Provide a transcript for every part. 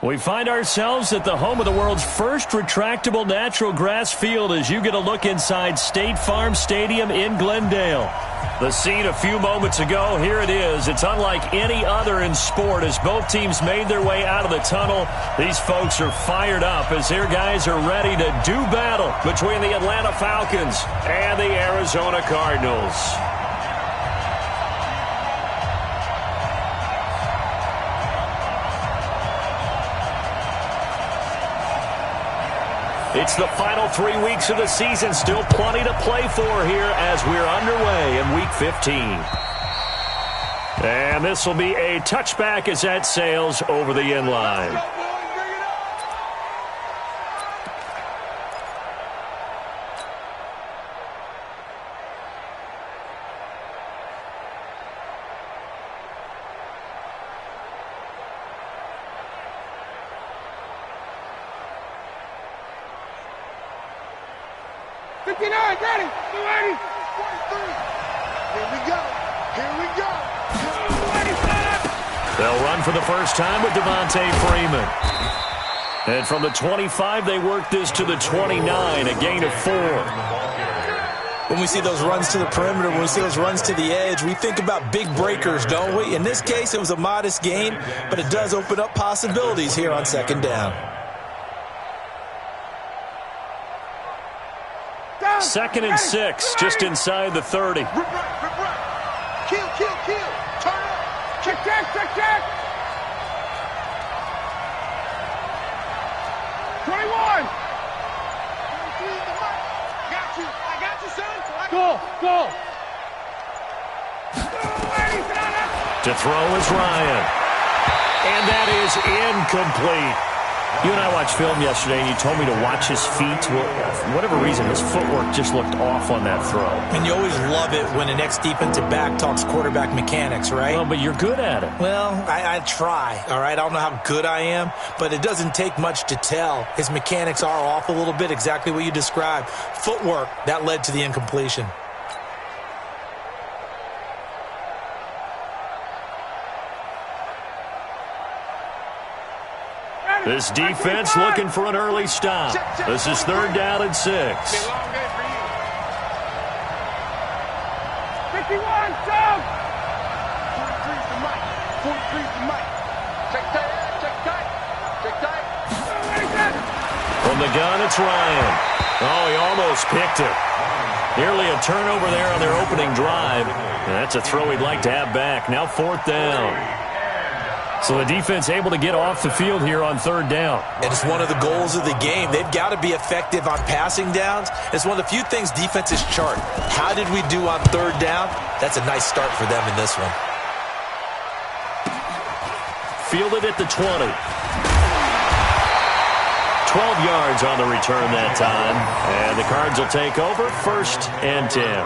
We find ourselves at the home of the world's first retractable natural grass field as you get a look inside State Farm Stadium in Glendale. The scene a few moments ago, here it is. It's unlike any other in sport as both teams made their way out of the tunnel. These folks are fired up as their guys are ready to do battle between the Atlanta Falcons and the Arizona Cardinals. It's the final 3 weeks of the season. Still plenty to play for here as we're underway in Week 15. And this will be a touchback as that sails over the end line. Ready, 280, 43. Here we go. Here we go. 285. They'll run for the first time with Devontae Freeman. And from the 25, they work this to the 29, a gain of 4. When we see those runs to the perimeter, when we see those runs to the edge, we think about big breakers, don't we? In this case, it was a modest gain, but it does open up possibilities here on second down. Second and 6, just inside the 30. Rip right. Kill. Turn up. Check. 21. I got you, son. Go. To throw is Ryan. And that is incomplete. You and I watched film yesterday, and you told me to watch his feet. Well, for whatever reason, his footwork just looked off on that throw. And you always love it when an ex-defensive back talks quarterback mechanics, right? Well, but you're good at it. Well, I try, all right? I don't know how good I am, but it doesn't take much to tell. His mechanics are off a little bit, exactly what you described. Footwork, that led to the incompletion. This defense looking for an early stop. This is third down and 6. 51, Tom. 43's the mic. 43's the mic. Check tight. From the gun, it's Ryan. Oh, he almost picked it. Nearly a turnover there on their opening drive. And that's a throw he'd like to have back. Now fourth down. So the defense able to get off the field here on third down. And it's one of the goals of the game. They've got to be effective on passing downs. It's one of the few things defenses chart. How did we do on third down? That's a nice start for them in this one. Fielded at the 20. 12 yards on the return that time. And the Cards will take over first and 10.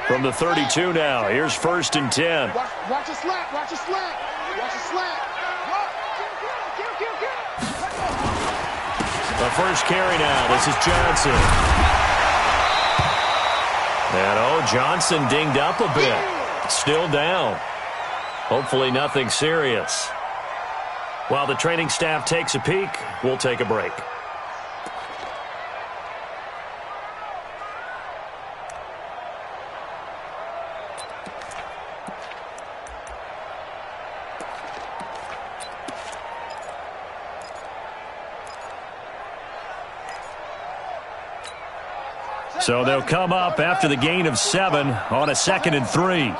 From the 32 now, here's first and 10. Watch a slant. The first carry now, this is Johnson. And Johnson dinged up a bit. Still down. Hopefully nothing serious. While the training staff takes a peek, we'll take a break. So they'll come up after the gain of 7 on a 2nd and 3.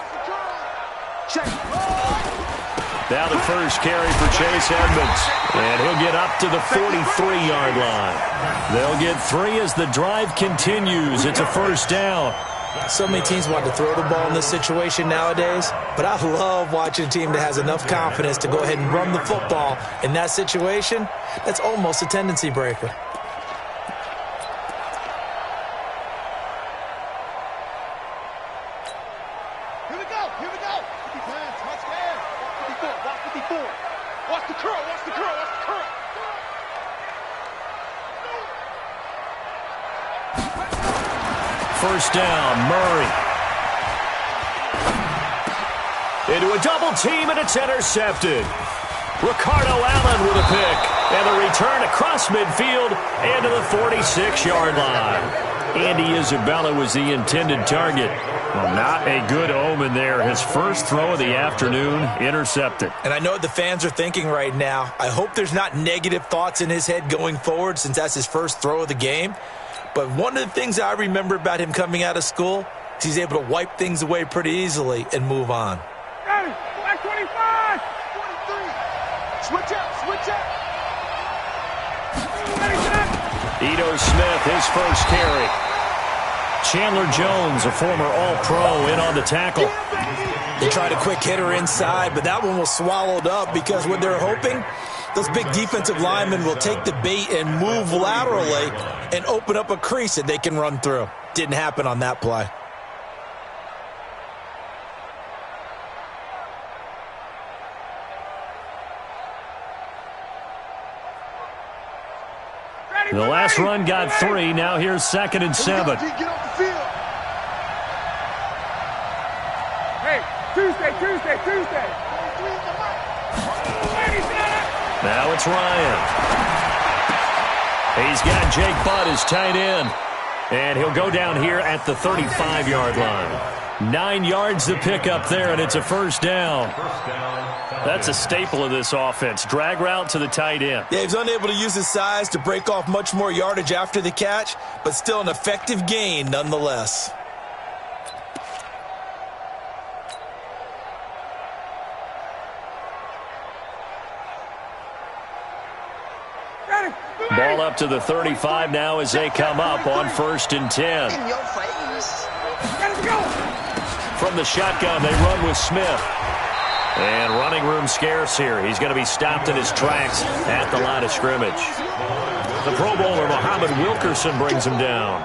Now the first carry for Chase Edmonds. And he'll get up to the 43-yard line. They'll get 3 as the drive continues. It's a first down. So many teams want to throw the ball in this situation nowadays, but I love watching a team that has enough confidence to go ahead and run the football. In that situation, that's almost a tendency breaker. first down. Murray. Into a double team, and it's intercepted. Ricardo Allen with a pick. And the return across midfield and to the 46-yard line. Andy Isabella was the intended target. Well, not a good omen there. His first throw of the afternoon intercepted. And I know what the fans are thinking right now. I hope there's not negative thoughts in his head going forward since that's his first throw of the game. But one of the things I remember about him coming out of school is he's able to wipe things away pretty easily and move on. Hey, black 25, 23. Switch up, switch up. Ito Smith, his first carry. Chandler Jones, a former All-Pro, in on the tackle. They tried a quick hitter inside, but that one was swallowed up because what they're hoping, those big defensive linemen will take the bait and move laterally and open up a crease that they can run through. Didn't happen on that play. The last run got 3. Now here's 2nd and 7. Get off the field. Hey, Tuesday. Now it's Ryan. He's got Jake Butt as tight end. And he'll go down here at the 35-yard line. 9 yards to pick up there, and it's a first down. That's a staple of this offense. Drag route to the tight end. Yeah, he's unable to use his size to break off much more yardage after the catch, but still an effective gain nonetheless. Ball up to the 35 now as they come up on 1st and 10. In your face. From the shotgun, they run with Smith. And running room scarce here. He's going to be stopped in his tracks at the line of scrimmage. The Pro Bowler, Muhammad Wilkerson, brings him down.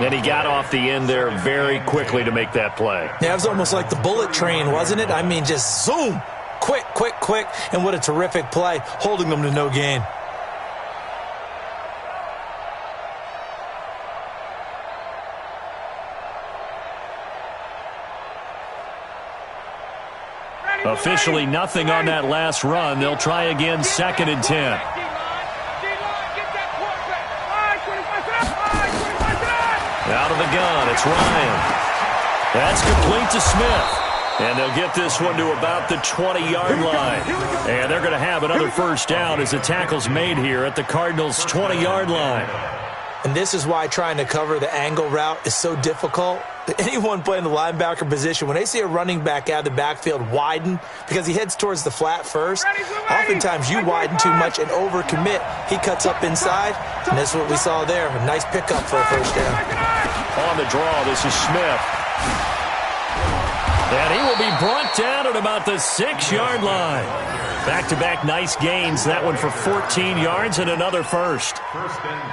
And he got off the end there very quickly to make that play. Yeah, it was almost like the bullet train, wasn't it? I mean, just zoom. Quick. And what a terrific play, holding them to no gain. Officially nothing on that last run. They'll try again 2nd and 10. Out of the gun, it's Ryan. That's complete to Smith. And they'll get this one to about the 20-yard line. And they're going to have another first down as the tackle's made here at the Cardinals' 20-yard line. And this is why trying to cover the angle route is so difficult. Anyone playing the linebacker position, when they see a running back out of the backfield widen because he heads towards the flat first, oftentimes you widen too much and overcommit. He cuts up inside, and that's what we saw there. A nice pickup for a first down. On the draw, this is Smith. And he will be brought down at about the 6-yard line. Back-to-back nice gains. That one for 14 yards and another first.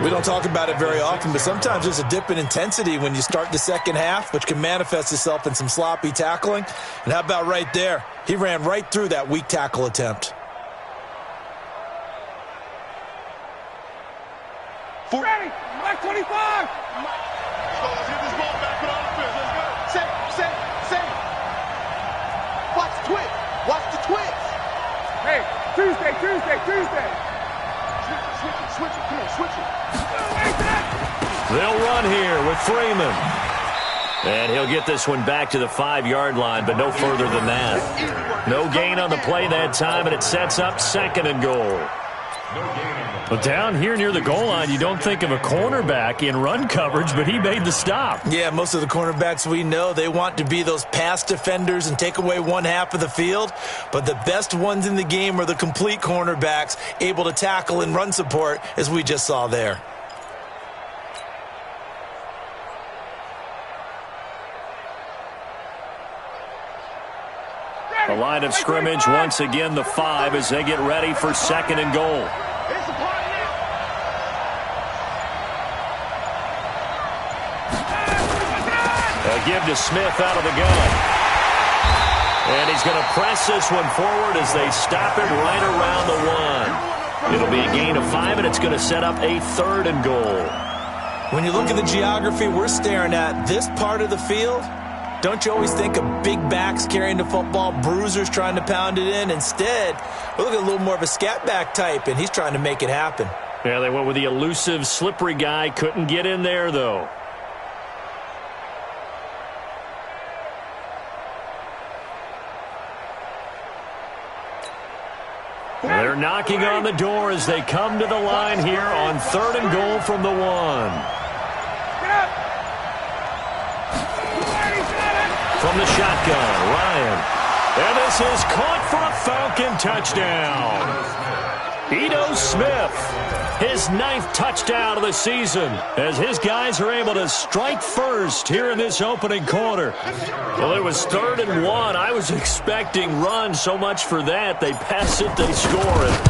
We don't talk about it very often, but sometimes there's a dip in intensity when you start the second half, which can manifest itself in some sloppy tackling. And how about right there? He ran right through that weak tackle attempt. Ready, Black 25. Let's get this ball back with all the field. Let's go. Say. Watch the twitch. Watch the twitch. Hey, Tuesday. Switch it. Come on, switch it. They'll run here with Freeman. And he'll get this one back to the 5-yard line, but no further than that. No gain on the play that time, and it sets up 2nd and goal. But down here near the goal line, you don't think of a cornerback in run coverage, but he made the stop. Yeah, most of the cornerbacks we know, they want to be those pass defenders and take away one half of the field. But the best ones in the game are the complete cornerbacks, able to tackle and run support, as we just saw there. The line of scrimmage, once again, the 5 as they get ready for 2nd and goal. A give to Smith out of the gun. And he's going to press this one forward as they stop it right around the 1. It'll be a gain of 5, and it's going to set up a 3rd and goal. When you look at the geography we're staring at, this part of the field, don't you always think of big backs carrying the football, bruisers trying to pound it in? Instead, we're looking at a little more of a scat back type, and he's trying to make it happen. Yeah, they went with the elusive, slippery guy. Couldn't get in there, though. They're knocking on the door as they come to the line here on 3rd and goal from the 1. From the shotgun, Ryan. And this is caught for a Falcon touchdown. Ito Smith, his 9th touchdown of the season, as his guys are able to strike first here in this opening quarter. Well, it was 3rd and 1. I was expecting run, so much for that. They pass it, they score it.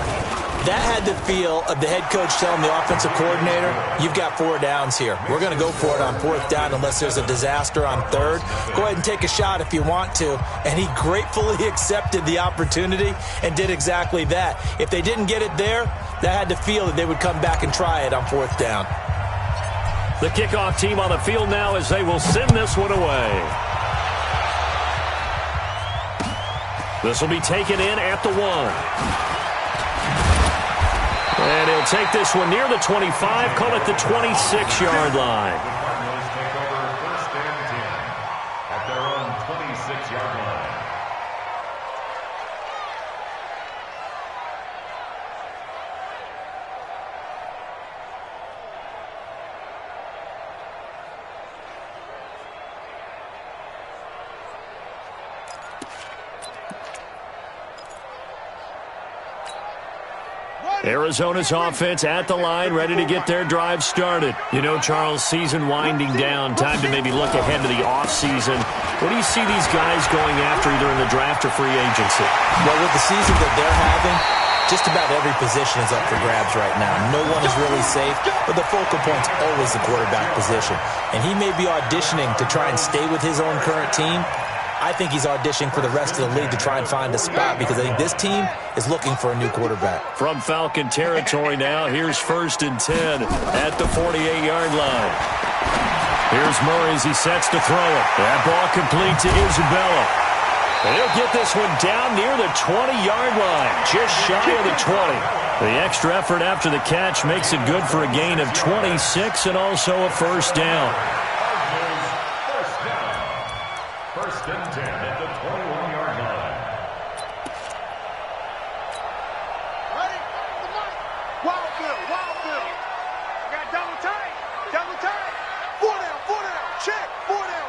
That had the feel of the head coach telling the offensive coordinator, you've got 4 downs here. We're going to go for it on 4th down unless there's a disaster on 3rd. Go ahead and take a shot if you want to. And he gratefully accepted the opportunity and did exactly that. If they didn't get it there, that had the feel that they would come back and try it on 4th down. The kickoff team on the field now as they will send this one away. This will be taken in at the 1. And he'll take this one near the 25, call it the 26-yard line. Cardinals take over 1st and 10 at their own 26-yard line. Arizona's offense at the line, ready to get their drive started. You know, Charles, season winding down, time to maybe look ahead to the offseason. What do you see these guys going after either in the draft or free agency? Well, with the season that they're having, just about every position is up for grabs right now. No one is really safe, but the focal point's always the quarterback position. And he may be auditioning to try and stay with his own current team. I think he's auditioning for the rest of the league to try and find a spot because I think this team is looking for a new quarterback. From Falcon territory now, here's 1st and 10 at the 48-yard line. Here's Murray as he sets to throw it. That ball complete to Isabella. And he'll get this one down near the 20-yard line, just shy of the 20. The extra effort after the catch makes it good for a gain of 26 and also a 1st down. 1st and 10 at the 21-yard line. Ready? Wild Bill, Wild Bill. Got double tight, double tight. 4 down, check. 4 down.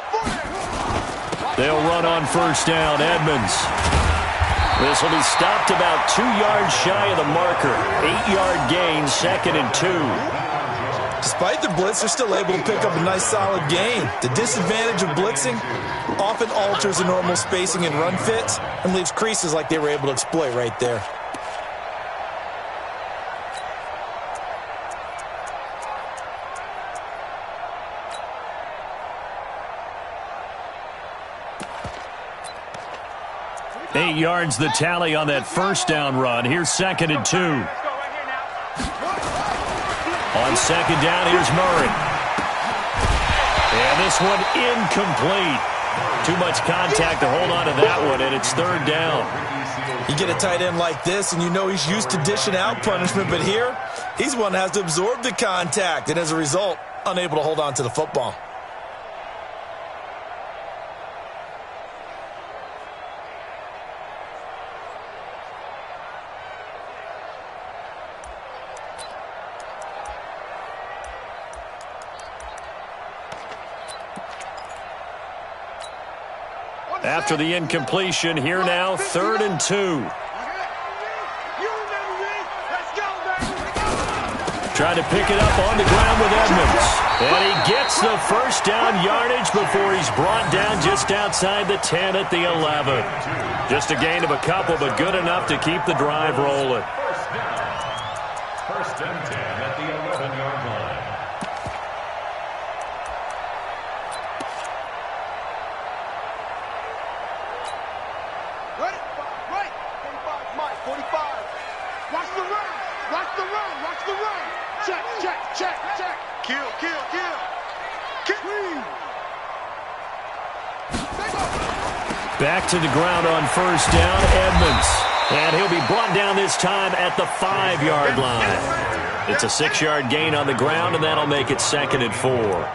They'll run on 1st down, Edmonds. This will be stopped about 2 yards shy of the marker. 8-yard gain, 2nd and 2. Despite the blitz, they're still able to pick up a nice solid gain. The disadvantage of blitzing often alters the normal spacing and run fits and leaves creases like they were able to exploit right there. Eight yards the tally on that 1st down run. Here's 2nd and 2. On 2nd down, here's Murray. And this one incomplete. Too much contact to hold on to that one, and it's 3rd down. You get a tight end like this, and you know he's used to dishing out punishment, but here, he's one that has to absorb the contact, and as a result, unable to hold on to the football. After the incompletion, here now, 3rd and 2. Trying to pick it up on the ground with Edmonds. And he gets the 1st down yardage before he's brought down just outside the 10 at the 11. Just a gain of a couple, but good enough to keep the drive rolling. 1st and 10 at the 11-yard line. Right, 45, Mike, 45. Watch the run, watch the run, watch the run. Check. Kill. Back to the ground on first down, Edmonds. And he'll be brought down this time at the 5-yard line. It's a 6-yard gain on the ground, and that'll make it 2nd and 4.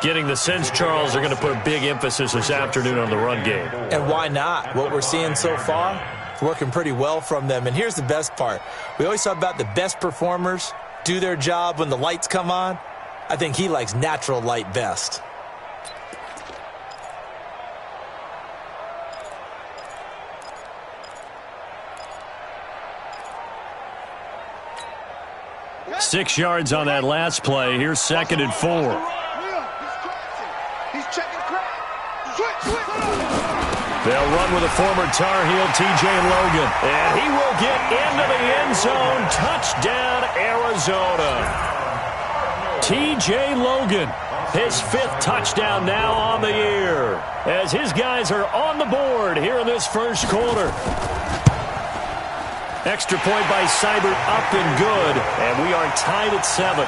Getting the sense, Charles, they're going to put a big emphasis this afternoon on the run game. And why not? What we're seeing so far, it's working pretty well from them. And here's the best part. We always talk about the best performers do their job when the lights come on. I think he likes natural light best. Six yards on that last play. Here's 2nd and 4. He's checking crap. Switch. They'll run with a former Tar Heel, T.J. Logan. And he will get into the end zone. Touchdown, Arizona. T.J. Logan, his 5th touchdown now on the year, as his guys are on the board here in this first quarter. Extra point by Seibert, up and good, and we are tied at 7.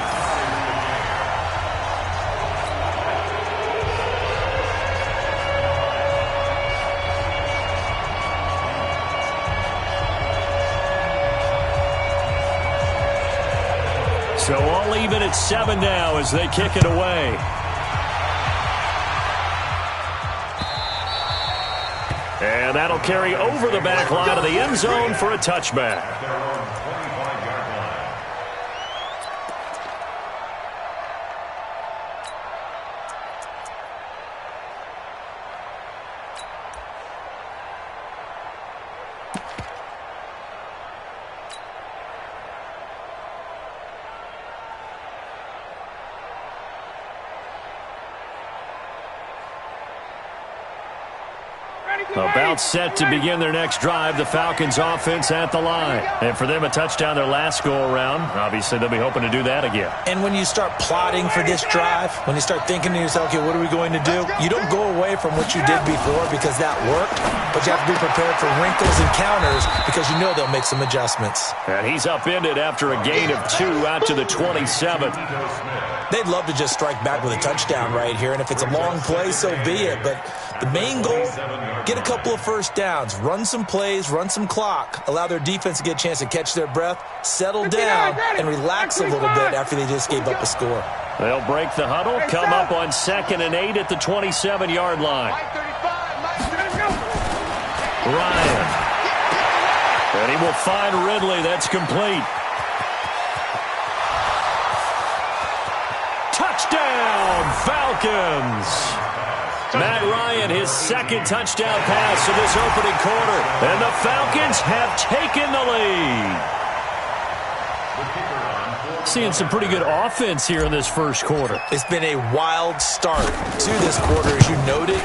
So all even at 7 now as they kick it away. And that'll carry over the back line of the end zone for a touchback. About set to begin their next drive, the Falcons offense at the line. And for them, a touchdown their last go-around. Obviously, they'll be hoping to do that again. And when you start plotting for this drive, when you start thinking to yourself, okay, what are we going to do? You don't go away from what you did before because that worked, but you have to be prepared for wrinkles and counters because you know they'll make some adjustments. And he's upended after a gain of 2 out to the 27. They'd love to just strike back with a touchdown right here, and if it's a long play, so be it. But the main goal, get a couple of first downs, run some plays, run some clock, allow their defense to get a chance to catch their breath, settle down, and relax a little bit after they just gave up a score. They'll break the huddle, come up on 2nd and 8 at the 27-yard line. Ryan. And he will find Ridley. That's complete. Touchdown, Falcons. Matt Ryan, his 2nd touchdown pass of this opening quarter. And the Falcons have taken the lead. Seeing some pretty good offense here in this first quarter. It's been a wild start to this quarter, as you noted.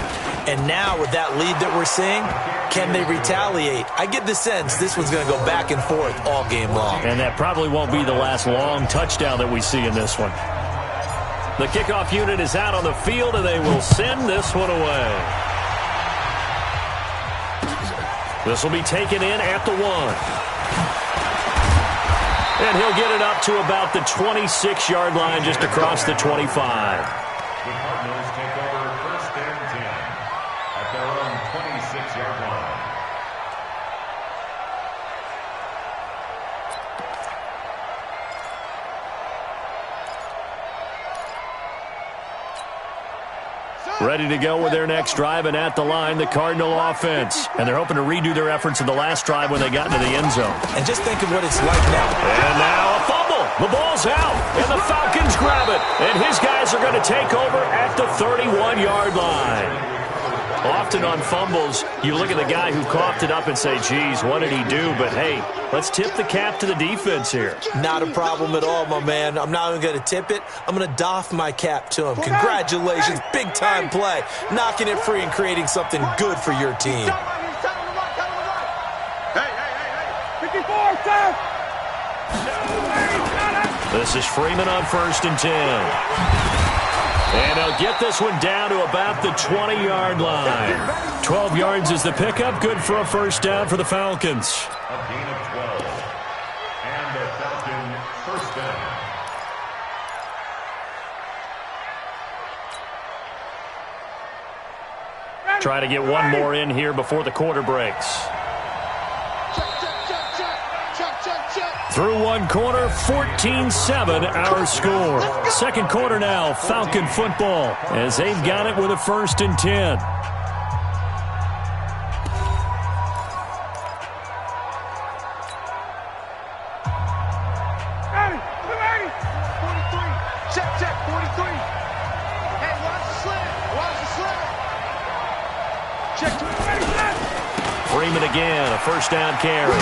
And now with that lead that we're seeing, can they retaliate? I get the sense this one's going to go back and forth all game long. And that probably won't be the last long touchdown that we see in this one. The kickoff unit is out on the field, and they will send this one away. This will be taken in at the 1. And he'll get it up to about the 26-yard line, just across the 25. The Cardinals take over 1st and 10 at their own 26-yard line. Ready to go with their next drive, and at the line, the Cardinal offense. And they're hoping to redo their efforts in the last drive when they got into the end zone. And just think of what it's like now. And now a fumble. The ball's out, and the Falcons grab it. And his guys are going to take over at the 31-yard line. Often on fumbles, you look at the guy who coughed it up and say, geez, what did he do? But, hey, let's tip the cap to the defense here. Not a problem at all, my man. I'm not even going to tip it. I'm going to doff my cap to him. Congratulations. Big-time play. Knocking it free and creating something good for your team. Hey. 54, sir. This is Freeman on 1st and 10. And they'll get this one down to about the 20-yard line. 12 yards is the pickup. Good for a first down for the Falcons. A gain of 12. And a Falcon first down. Try to get one more in here before the quarter breaks. Through one quarter, 14-7 our score. Second quarter now, Falcon football, as they've got it with a 1st and 10. Freeman again, a first down carry.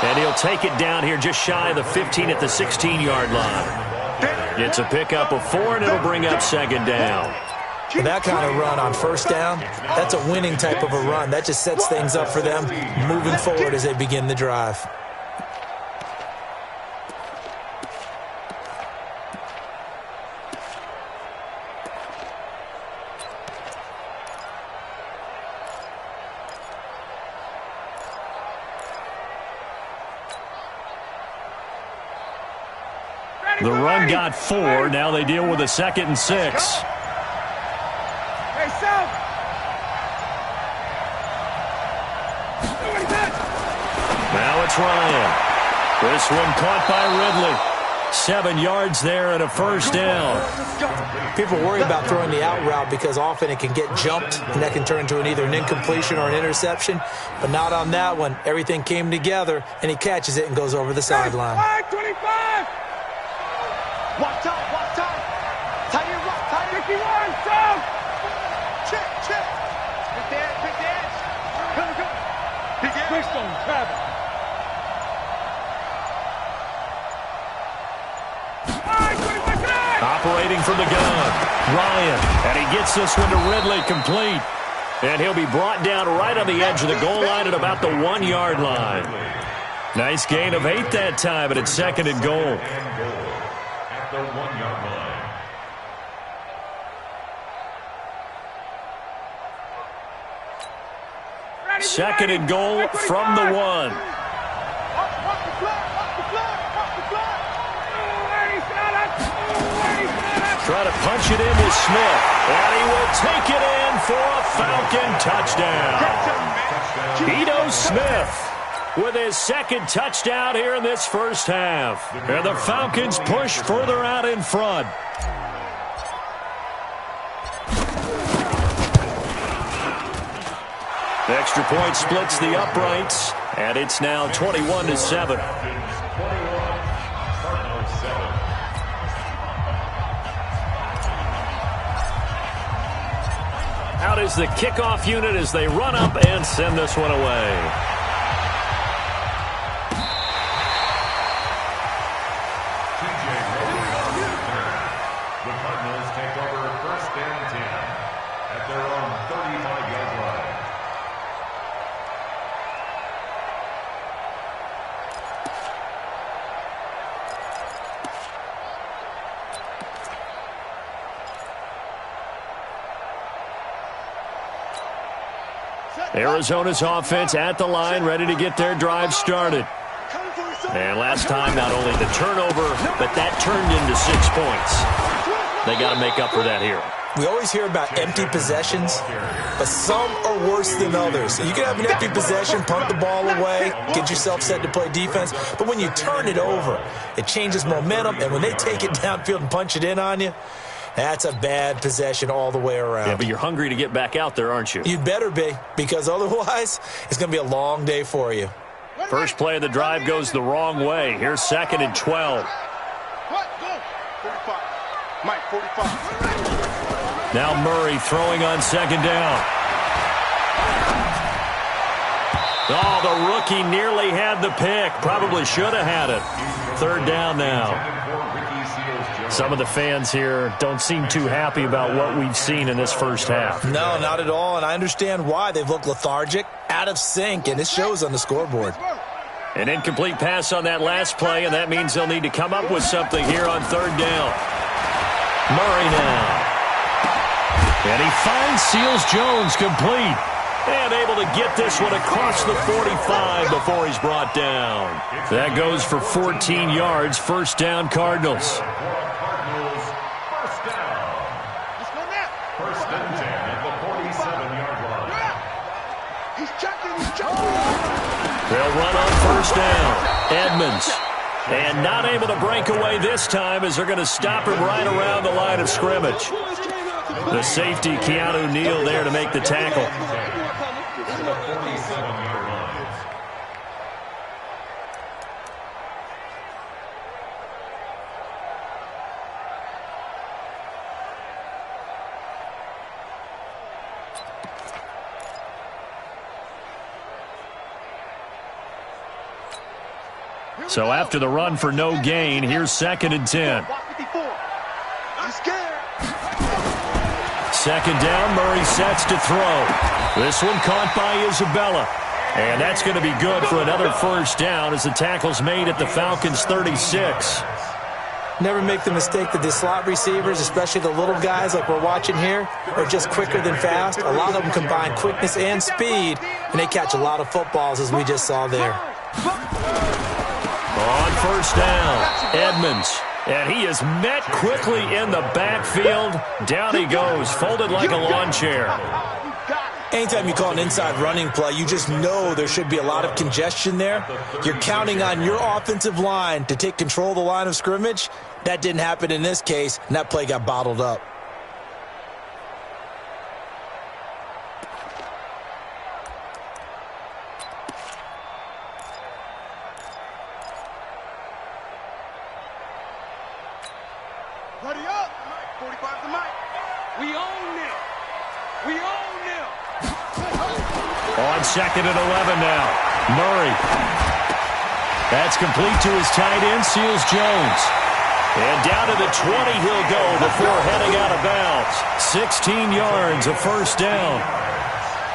And he'll take it down here just shy of the 15 at the 16-yard line. It's a pickup of 4, and it'll bring up 2nd down. And that kind of run on 1st down, that's a winning type of a run. That just sets things up for them moving forward as they begin the drive. The run got 4. Now they deal with a 2nd and 6. Now it's Ryan. This one caught by Ridley. 7 yards there and a 1st down. People worry about throwing the out route because often it can get jumped, and that can turn into either an incompletion or an interception. But not on that one. Everything came together, and he catches it and goes over the sideline. 25! Watch out, watch out. Tight end, rock, tight end. 51, down. Check, check. Pick the edge, pick the edge. Come, come. Pick the edge. Quick stone, grab it. Operating from the gun, Ryan. And he gets this one to Ridley, complete. And he'll be brought down right on the edge of the goal line at about the 1-yard line. Nice gain of 8 that time, and it's 2nd and goal. The 1-yard line. Second and goal from the 1. Try to punch it in with Smith. And he will take it in for a Falcon touchdown. Ito Smith with his 2nd touchdown here in this first half. And the Falcons push further out in front. The extra point splits the uprights, and it's now 21-7. Out is the kickoff unit as they run up and send this one away. Arizona's offense at the line, ready to get their drive started. And last time, not only the turnover, but that turned into 6 points. They got to make up for that here. We always hear about empty possessions, but some are worse than others. You can have an empty possession, punt the ball away, get yourself set to play defense, but when you turn it over, it changes momentum, and when they take it downfield and punch it in on you, that's a bad possession all the way around. Yeah, but you're hungry to get back out there, aren't you? You'd better be, because otherwise it's going to be a long day for you. First play of the drive goes the wrong way. Here's 2nd and 12. 45. Mike, 45. Now Murray throwing on 2nd down. Oh, the rookie nearly had the pick. Probably should have had it. 3rd down now. Some of the fans here don't seem too happy about what we've seen in this first half. No, not at all, and I understand why. They've looked lethargic, out of sync, and it shows on the scoreboard. An incomplete pass on that last play, and that means they'll need to come up with something here on 3rd down. Murray now. And he finds Seals-Jones complete. And able to get this one across the 45 before he's brought down. That goes for 14 yards. 1st down, Cardinals. First and 10 at the 47-yard line. They'll run on first down. Edmonds. And not able to break away this time as they're going to stop him right around the line of scrimmage. The safety, Keanu Neal, there to make the tackle. So after the run for no gain, here's 2nd and 10. Second down, Murray sets to throw. This one caught by Isabella. And that's going to be good for another first down as the tackle's made at the Falcons' 36. Never make the mistake that the slot receivers, especially the little guys like we're watching here, are just quicker than fast. A lot of them combine quickness and speed, and they catch a lot of footballs, as we just saw there. On first down, Edmonds. And he is met quickly in the backfield. Down he goes, folded like a lawn chair. Anytime you call an inside running play, you just know there should be a lot of congestion there. You're counting on your offensive line to take control of the line of scrimmage. That didn't happen in this case, and that play got bottled up. Buddy up. 45 to Mike. We own them. We own them. On 2nd and 11 now. Murray. That's complete to his tight end, Seals Jones. And down to the 20 he'll go before heading out of bounds. 16 yards, a first down.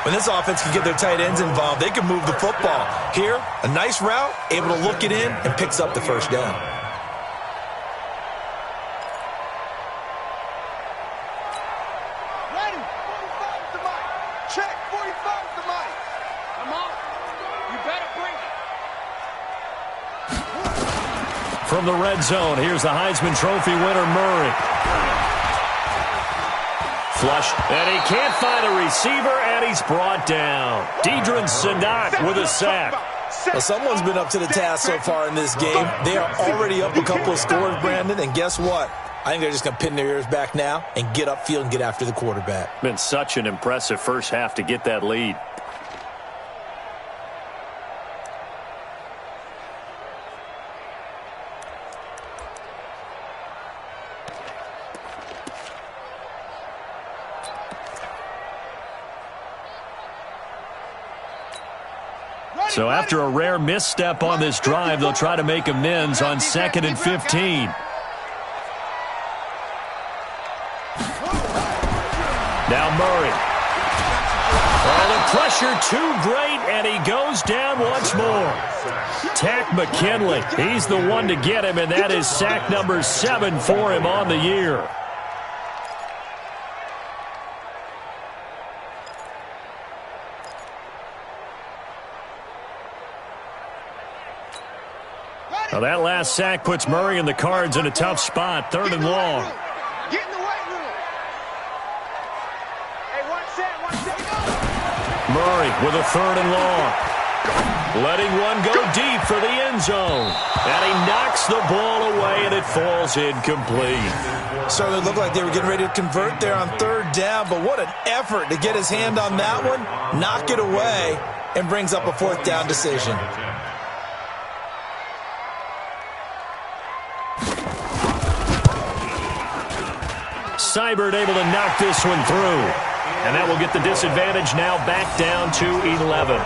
When this offense can get their tight ends involved, they can move the football. Here, a nice route, able to look it in, and picks up the first down. From the red zone, here's the Heisman Trophy winner, Murray. Flush, and he can't find a receiver, and he's brought down. Deidrin Senat with a sack. Well, someone's been up to the task so far in this game. They are already up a couple of scores, Brandon, and guess what? I think they're just going to pin their ears back now and get upfield and get after the quarterback. Been such an impressive first half to get that lead. So after a rare misstep on this drive, they'll try to make amends on 2nd and 15. Now Murray. Oh, the pressure too great, and he goes down once more. Takk McKinley, he's the one to get him, and that is sack number 7 for him on the year. Well, that last sack puts Murray and the Cards in a tough spot, 3rd and long. Get in the weight room. Hey, watch that. Murray with a 3rd and long. Letting one go deep for the end zone. And he knocks the ball away, and it falls incomplete. Certainly looked like they were getting ready to convert there on 3rd down, but what an effort to get his hand on that one, knock it away, and brings up a 4th down decision. Seibert able to knock this one through. And that will get the disadvantage now back down to 11.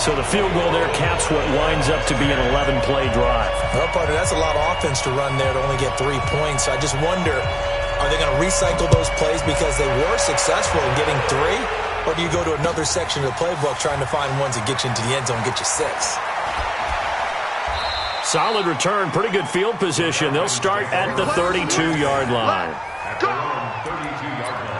So the field goal there caps what winds up to be an 11-play drive. Well, partner, that's a lot of offense to run there to only get 3 points. So I just wonder, are they going to recycle those plays because they were successful in getting 3? Or do you go to another section of the playbook trying to find ones that get you into the end zone and get you 6? Solid return, pretty good field position. They'll start at the 32-yard line. At their own 32-yard line.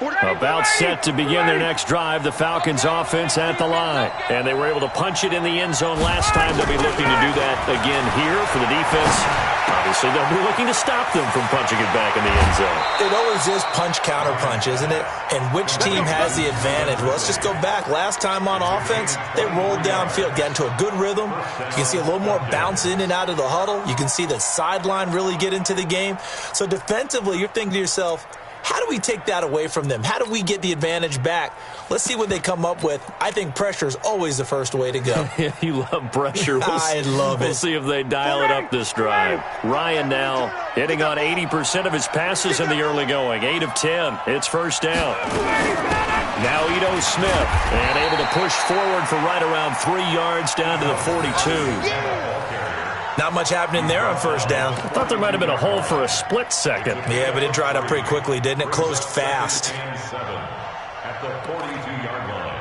About set to begin their next drive, the Falcons offense at the line. And they were able to punch it in the end zone last time. They'll be looking to do that again here for the defense. Obviously, they'll be looking to stop them from punching it back in the end zone. It always is punch-counter-punch, isn't it? And which team has the advantage? Well, let's just go back. Last time on offense, they rolled downfield, got into a good rhythm. You can see a little more bounce in and out of the huddle. You can see the sideline really get into the game. So defensively, you're thinking to yourself, how do we take that away from them? How do we get the advantage back? Let's see what they come up with. I think pressure is always the first way to go. You love pressure. I love it. We'll see if they dial it up this drive. Ryan now hitting on 80% of his passes in the early going. 8 of 10. It's first down. Now Ito Smith, and able to push forward for right around 3 yards down to the 42. Not much happening there on first down. I thought there might have been a hole for a split second. Yeah, but it dried up pretty quickly, didn't it? Closed fast. At the 42-yard line.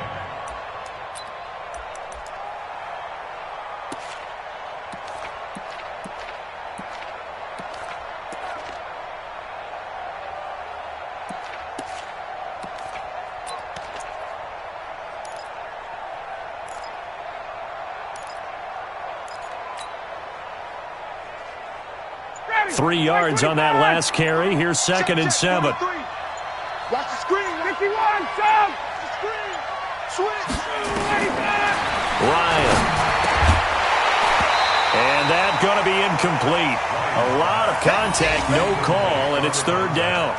Three yards on that last carry. Here's 2nd and 7. Watch the screen. 51. Jump. Screen. Switch. Ryan. And that's going to be incomplete. A lot of contact, no call, and it's 3rd down.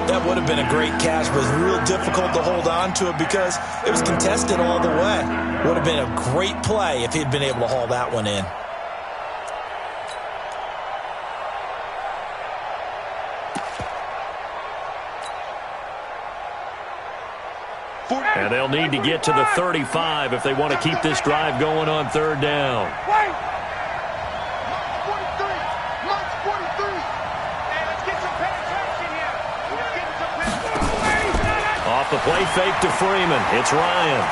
That would have been a great catch, but it was real difficult to hold on to it because it was contested all the way. Would have been a great play if he'd been able to haul that one in. And they'll need to get to the 35 if they want to keep this drive going on 3rd down. Wait. March 43. Hey, let's get some penetration here. Let's get some penetration. Off the play fake to Freeman. It's Ryan.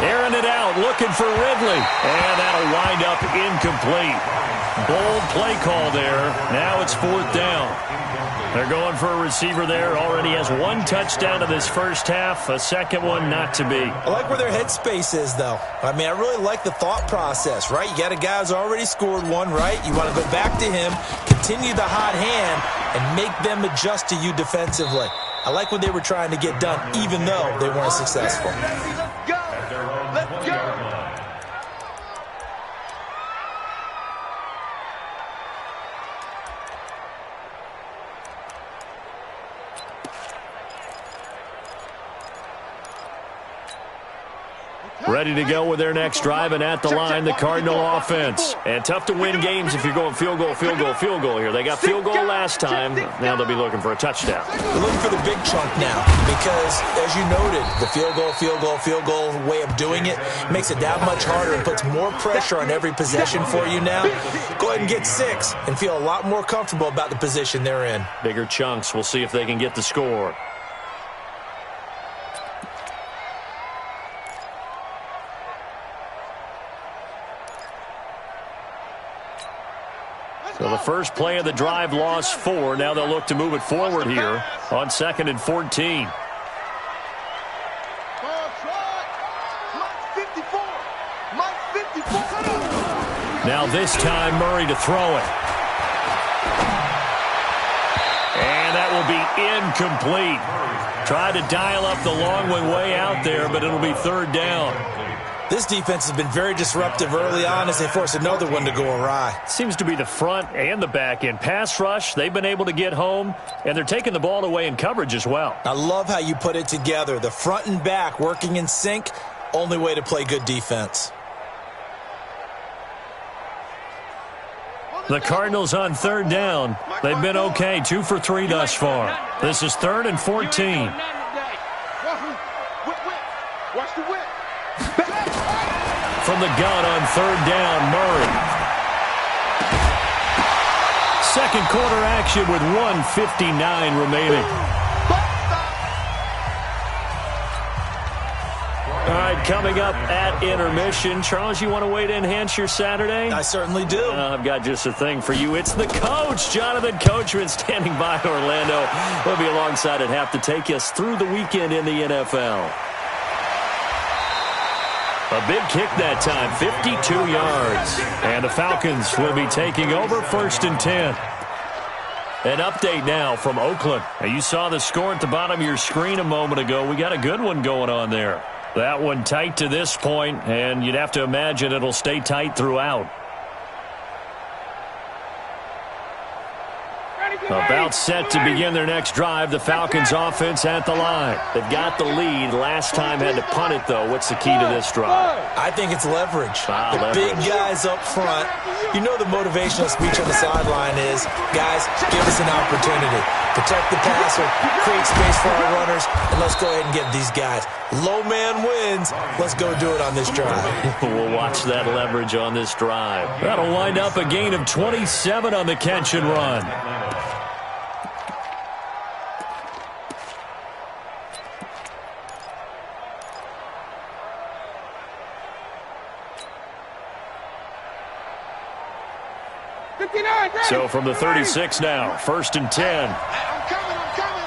Airing it out, looking for Ridley. And that'll wind up incomplete. Bold play call there. Now it's 4th down. They're going for a receiver there. Already has 1 touchdown in this first half. A second one not to be. I like where their headspace is, though. I mean, I really like the thought process, right? You got a guy who's already scored one, right? You want to go back to him, continue the hot hand, and make them adjust to you defensively. I like what they were trying to get done, even though they weren't successful. Let's go. Let's go. Ready to go with their next drive, and at the line, the Cardinal offense. And tough to win games if you're going field goal, field goal, field goal here. They got field goal last time. Now they'll be looking for a touchdown. They're looking for the big chunk now because, as you noted, the field goal, field goal, field goal way of doing it makes it that much harder and puts more pressure on every possession for you now. Go ahead and get 6 and feel a lot more comfortable about the position they're in. Bigger chunks. We'll see if they can get the score. So the first play of the drive lost 4. Now they'll look to move it forward here on 2nd and 14. Now this time Murray to throw it. And that will be incomplete. Tried to dial up the long way out there, but it'll be 3rd down. This defense has been very disruptive early on as they force another one to go awry. Seems to be the front and the back end. Pass rush, they've been able to get home, and they're taking the ball away in coverage as well. I love how you put it together. The front and back working in sync, only way to play good defense. The Cardinals on 3rd down. They've been okay, 2 for 3 thus far. This is 3rd and 14. From the gun on 3rd down, Murray. Second quarter action with 1:59 remaining. All right, right, coming up at intermission. Charles, you want to wait to enhance your Saturday? I certainly do. I've got just a thing for you. It's the coach, Jonathan Coachman, standing by Orlando. We'll be alongside at half to take us through the weekend in the NFL. A big kick that time, 52 yards. And the Falcons will be taking over 1st and 10. An update now from Oakland. Now, you saw the score at the bottom of your screen a moment ago. We got a good one going on there. That one tight to this point, and you'd have to imagine it'll stay tight throughout. About set to begin their next drive. The Falcons offense at the line. They've got the lead. Last time had to punt it, though. What's the key to this drive? I think it's leverage. The big guys up front. You know the motivational speech on the sideline is, guys, give us an opportunity. Protect the passer, create space for our runners, and let's go ahead and get these guys. Low man wins. Let's go do it on this drive. We'll watch that leverage on this drive. That'll wind up a gain of 27 on the catch and run. So from the 36 now, 1st and 10. I'm coming.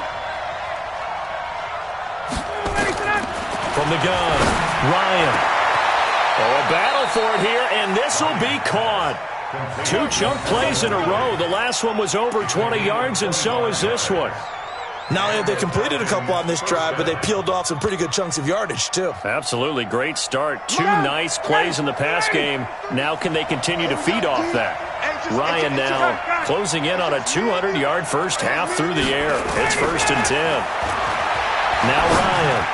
From the gun, Ryan. Oh, a battle for it here, and this will be caught. 2 chunk plays in a row. The last one was over 20 yards, and so is this one. Not only have they completed a couple on this drive, but they peeled off some pretty good chunks of yardage, too. Absolutely. Great start. 2 nice plays in the pass game. Now can they continue to feed off that? Ryan now closing in on a 200-yard first half through the air. It's 1st and 10. Now Ryan.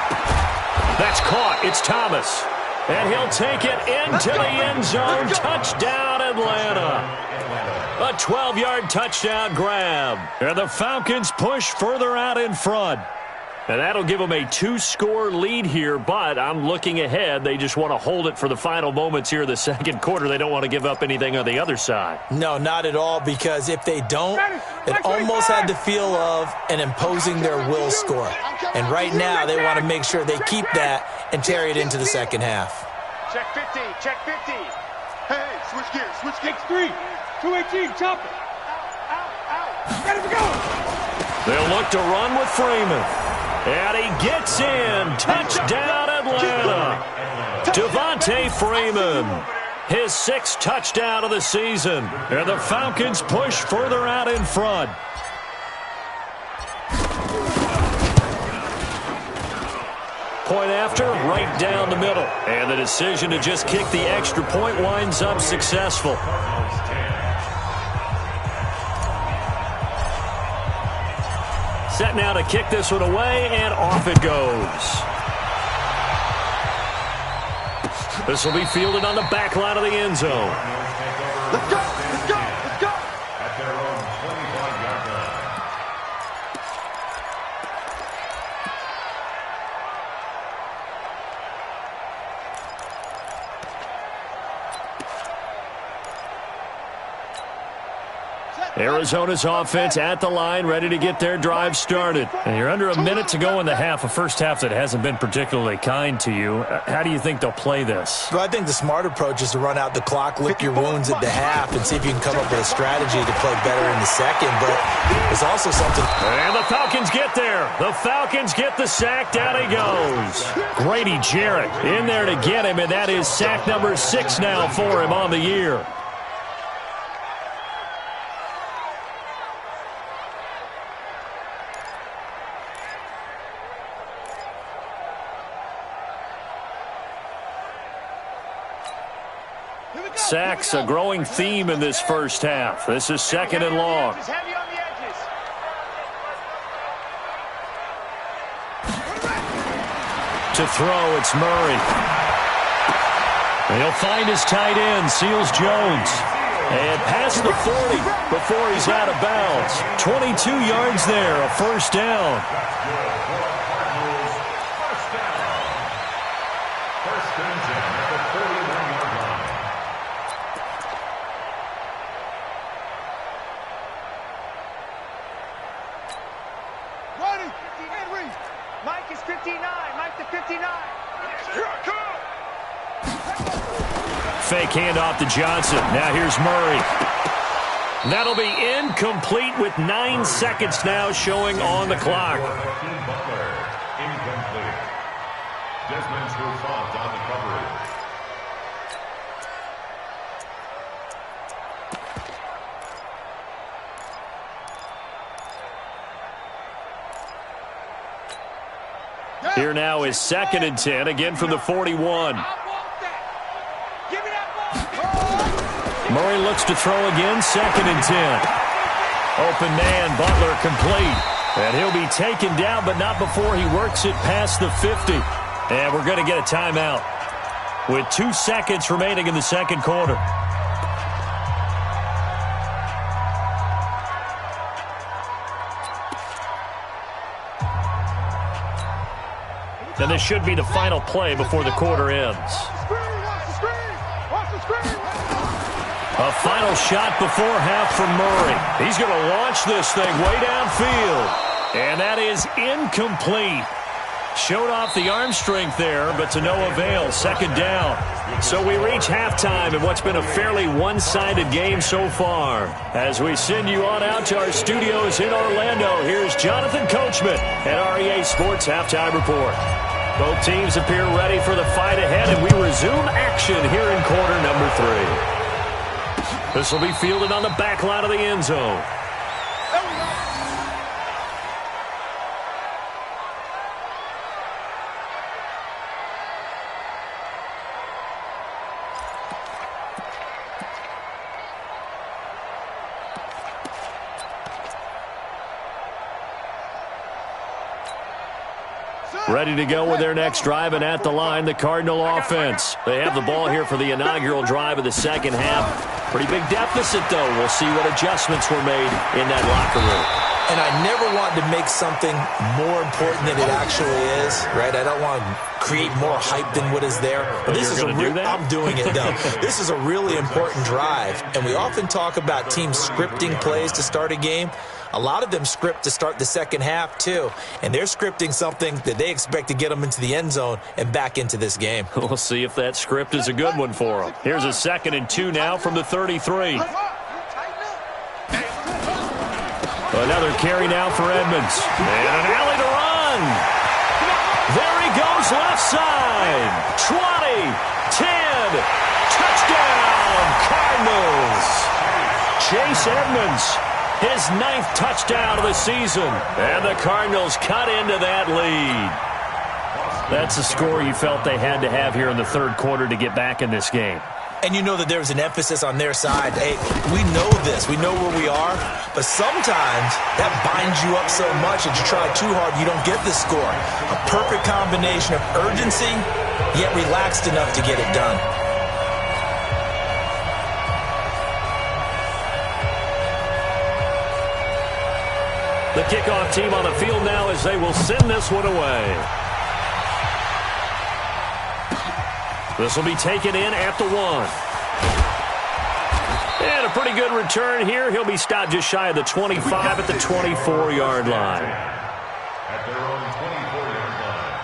That's caught. It's Thomas. And he'll take it into the end zone. Touchdown, Atlanta. A 12-yard touchdown grab. And the Falcons push further out in front. And that'll give them a 2-score lead here, but I'm looking ahead. They just want to hold it for the final moments here in the second quarter. They don't want to give up anything on the other side. No, not at all, because if they don't, it almost had the feel of an imposing their will score. And right now, they want to make sure they keep that and carry it into the second half. Check 50, check 50. Hey, switch gears. X3, 218, chop it. Out. Ready to go. They'll look to run with Freeman. And he gets in. Touchdown, Atlanta. Devontae Freeman. His 6th touchdown of the season. And the Falcons push further out in front. Point after, right down the middle. And the decision to just kick the extra point winds up successful. Set now to kick this one away, and off it goes. This will be fielded on the back line of the end zone. Let's go. At their own 25-yard line. Arizona's offense at the line, ready to get their drive started. And you're under a minute to go in the half, a first half that hasn't been particularly kind to you. How do you think they'll play this? Well, I think the smart approach is to run out the clock, lick your wounds at the half, and see if you can come up with a strategy to play better in the second. But there's also something. And the Falcons get there. The Falcons get the sack. Down he goes. Grady Jarrett in there to get him, and that is sack number 6 now for him on the year. Sacks, a growing theme in this first half. This is 2nd and long. Heavy on the edges. To throw, it's Murray. And he'll find his tight end, Seals Jones. And past the 40 before he's out of bounds. 22 yards there, a first down. First and 10 at the 41-yard line. Ready. Henry. Mike is 59. Mike to 59. Fake handoff to Johnson. Now here's Murray. That'll be incomplete with 9 seconds now showing on the clock. Butler, incomplete. Desmond Trufant on the coverage. Here now is 2nd and 10, again from the 41. Murray looks to throw again, 2nd and 10. Open man, Butler complete. And he'll be taken down, but not before he works it past the 50. And we're going to get a timeout with 2 seconds remaining in the second quarter. And this should be the final play before the quarter ends. A final shot before half from Murray. He's going to launch this thing way downfield. And that is incomplete. Showed off the arm strength there, but to no avail. 2nd down. So we reach halftime in what's been a fairly one-sided game so far. As we send you on out to our studios in Orlando, here's Jonathan Coachman at REA Sports Halftime Report. Both teams appear ready for the fight ahead, and we resume action here in quarter number 3. This will be fielded on the back line of the end zone. Ready to go with their next drive, and at the line, the Cardinal offense. They have the ball here for the inaugural drive of the second half. Pretty big deficit, though. We'll see what adjustments were made in that locker room. And I never want to make something more important than it actually is, right? I don't want to create more hype than what is there. But this is I'm doing it, though. This is a really important drive. And we often talk about teams scripting plays to start a game. A lot of them script to start the second half, too. And they're scripting something that they expect to get them into the end zone and back into this game. We'll see if that script is a good one for them. Here's a 2nd and 2 now from the 33. Another carry now for Edmonds. And an alley to run. There he goes left side. 20, 10, touchdown, Cardinals. Chase Edmonds. His 9th touchdown of the season. And the Cardinals cut into that lead. That's a score you felt they had to have here in the third quarter to get back in this game. And you know that there's an emphasis on their side. Hey, we know this. We know where we are. But sometimes that binds you up so much that you try too hard, you don't get the score. A perfect combination of urgency, yet relaxed enough to get it done. The kickoff team on the field now as they will send this one away. This will be taken in at the 1. And a pretty good return here. He'll be stopped just shy of the 25 at the 24-yard line. At their own 24-yard line.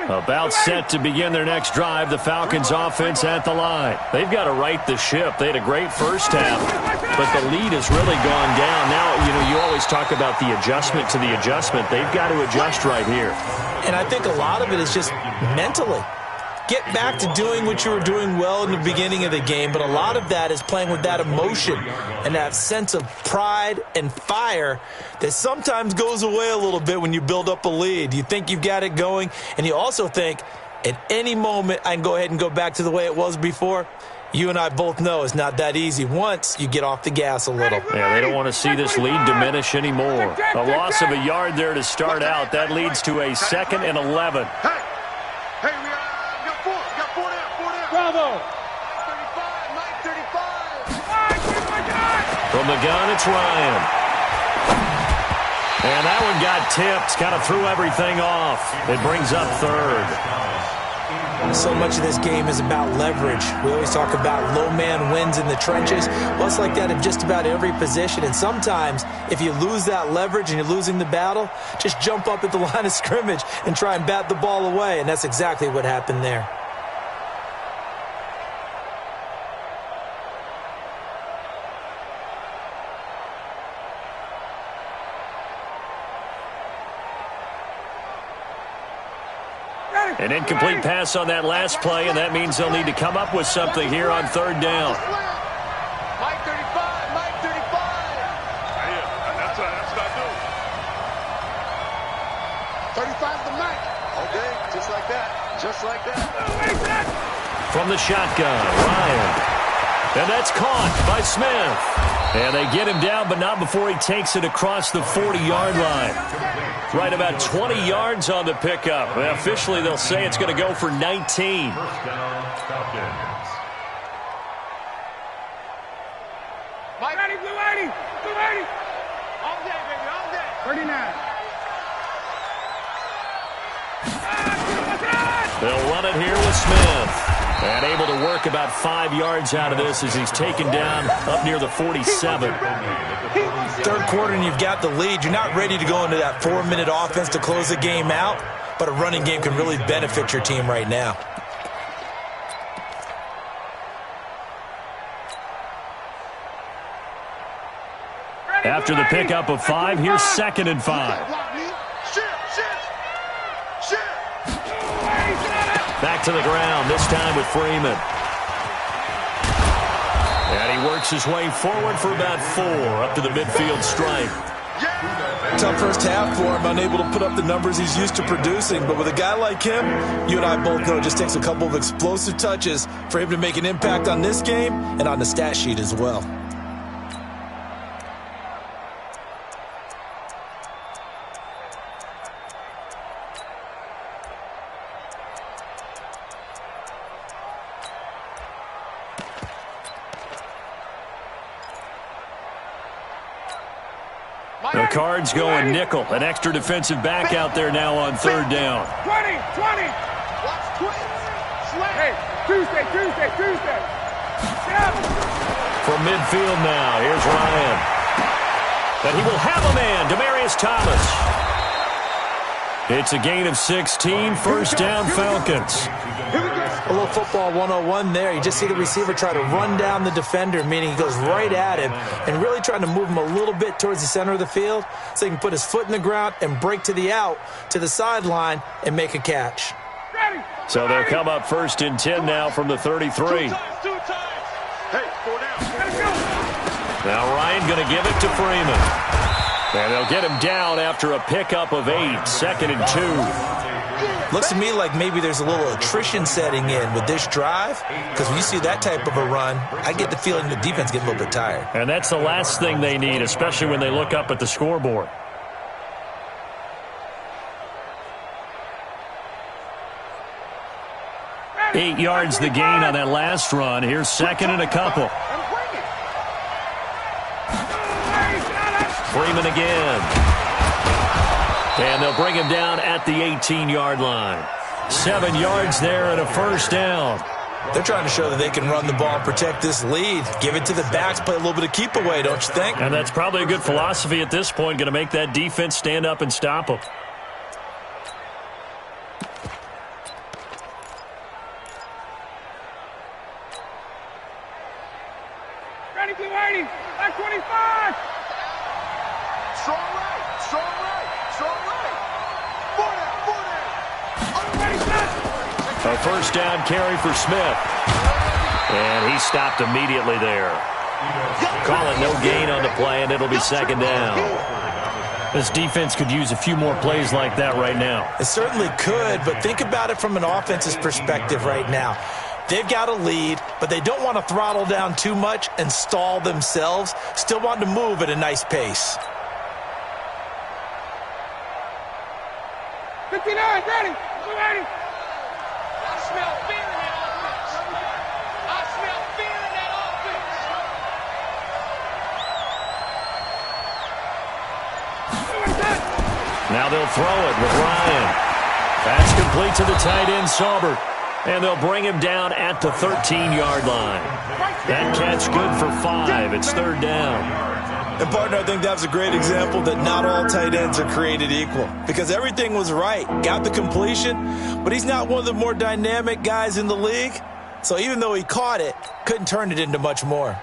About set to begin their next drive, the Falcons offense at the line. They've got to right the ship. They had a great first half, but the lead has really gone down. Now, you always talk about the adjustment to the adjustment. They've got to adjust right here. And I think a lot of it is just mentally. Get back to doing what you were doing well in the beginning of the game, but a lot of that is playing with that emotion and that sense of pride and fire that sometimes goes away a little bit when you build up a lead. You think you've got it going, and you also think at any moment I can go ahead and go back to the way it was before. You and I both know it's not that easy once you get off the gas a little. Yeah, they don't want to see this lead diminish anymore. A loss of a yard there to start out. That leads to a 2nd and 11. Hey, we got 4. We got 4 down. Bravo. 35, Mike, 35. From the gun, it's Ryan. And that one got tipped, kind of threw everything off. It brings up third. So much of this game is about leverage. We always talk about low man wins in the trenches. Well, it's like that in just about every position. And sometimes, if you lose that leverage and you're losing the battle, just jump up at the line of scrimmage and try and bat the ball away. And that's exactly what happened there. An incomplete pass on that last play, and that means they'll need to come up with something here on third down. Mike 35, Mike 35. Yeah, that's what I do. 35's the Mike. Okay, just like that. Just like that. From the shotgun, Ryan. And that's caught by Smith. And they get him down, but not before he takes it across the 40-yard line. Right about 20 yards on the pickup. Well, officially, they'll say it's going to go for 19. First down, Falcons. Mike. Ready, blue 80. Blue 80. All day, baby, all day. 39. They'll run it here with Smith. And able to work about 5 yards out of this as he's taken down up near the 47. Third quarter and you've got the lead. You're not ready to go into that 4-minute offense to close the game out, but a running game can really benefit your team right now. After the pickup of 5, here's 2nd and 5. Back to the ground, this time with Freeman. And he works his way forward for about 4 up to the midfield stripe. Tough first half for him, unable to put up the numbers he's used to producing. But with a guy like him, you and I both know it just takes a couple of explosive touches for him to make an impact on this game and on the stat sheet as well. The Cards going nickel. An extra defensive back out there now on third down. 20. Watch twins. Hey, Tuesday. From midfield now, here's Ryan. And he will have a man, Demaryius Thomas. It's a gain of 16, first down Falcons. A little football 101 there. You just see the receiver try to run down the defender, meaning he goes right at him and really trying to move him a little bit towards the center of the field so he can put his foot in the ground and break to the out, to the sideline, and make a catch. So they'll come up 1st and 10 now from the 33. Two times. Hey, 4 down. Now Ryan going to give it to Freeman. And they'll get him down after a pickup of 8, 2nd and 2. Looks to me like maybe there's a little attrition setting in with this drive, because when you see that type of a run, I get the feeling the defense gets a little bit tired. And that's the last thing they need, especially when they look up at the scoreboard. Eight yards the gain on that last run. Here's 2nd and a couple. Freeman again. And they'll bring him down at the 18-yard line. 7 yards there and a first down. They're trying to show that they can run the ball and protect this lead. Give it to the backs, play a little bit of keep away, don't you think? And that's probably a good philosophy at this point, going to make that defense stand up and stop them. Ready, blue 80. Back 25. Strong right. A first down carry for Smith. And he stopped immediately there. Call it no gain on the play, and it'll be 2nd down. This defense could use a few more plays like that right now. It certainly could, but think about it from an offense's perspective right now. They've got a lead, but they don't want to throttle down too much and stall themselves. Still want to move at a nice pace. 59, ready. 280. I smell fear in that offense. I smell fear in that offense. Now they'll throw it with Ryan. Pass complete to the tight end, Saubert. And they'll bring him down at the 13-yard line. That catch good for 5. It's third down. And, partner, I think that was a great example that not all tight ends are created equal because everything was right. Got the completion, but he's not one of the more dynamic guys in the league. So even though he caught it, couldn't turn it into much more.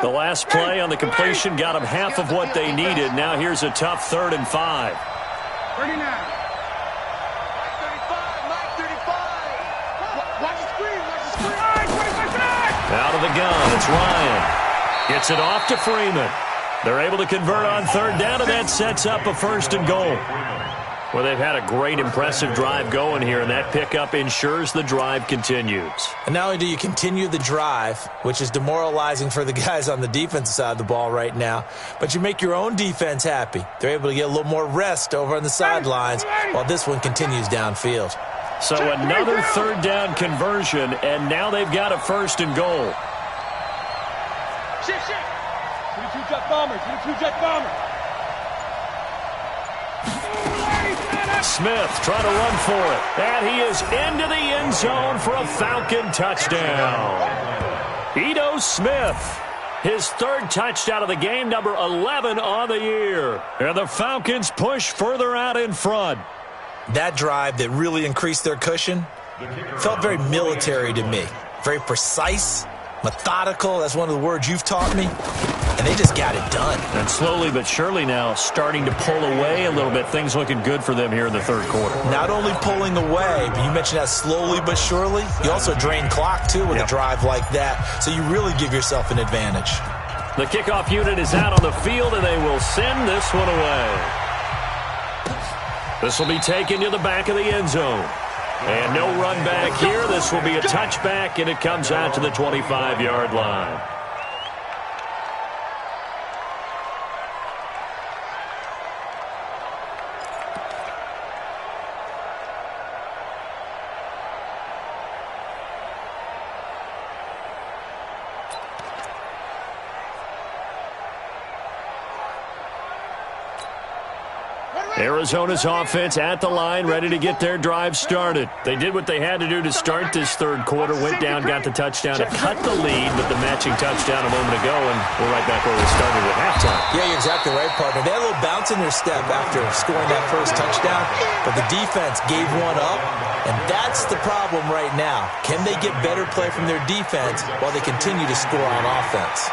The last play on the completion got them half of what they needed. Now here's a tough 3rd and 5. 39. 35. Watch the screen. Watch the screen. Out of the gun, it's Ryan. Gets it off to Freeman. They're able to convert on 3rd down, and that sets up a 1st and goal. Well, they've had a great, impressive drive going here, and that pickup ensures the drive continues. And not only do you continue the drive, which is demoralizing for the guys on the defensive side of the ball right now, but you make your own defense happy. They're able to get a little more rest over on the sidelines while this one continues downfield. So another 3rd down conversion, and now they've got a 1st and goal. Shift. 22 jet bombers. 22 jet bombers. Smith trying to run for it. And he is into the end zone for a Falcon touchdown. Ito Smith, his 3rd touchdown of the game, number 11 on the year. And the Falcons push further out in front. That drive that really increased their cushion felt very military to me. Very precise, methodical. That's one of the words you've taught me. And they just got it done. And slowly but surely now starting to pull away a little bit. Things looking good for them here in the 3rd quarter. Not only pulling away, but you mentioned that slowly but surely. You also drain clock, too, with a drive like that. So you really give yourself an advantage. The kickoff unit is out on the field, and they will send this one away. This will be taken to the back of the end zone. And no run back here. This will be a touchback, and it comes out to the 25-yard line. Arizona's offense at the line, ready to get their drive started. They did what they had to do to start this 3rd quarter, went down, got the touchdown to cut the lead, but the matching touchdown a moment ago, and we're right back where we started at halftime. Yeah, you're exactly right, partner. They had a little bounce in their step after scoring that 1st touchdown, but the defense gave one up, and that's the problem right now. Can they get better play from their defense while they continue to score on offense?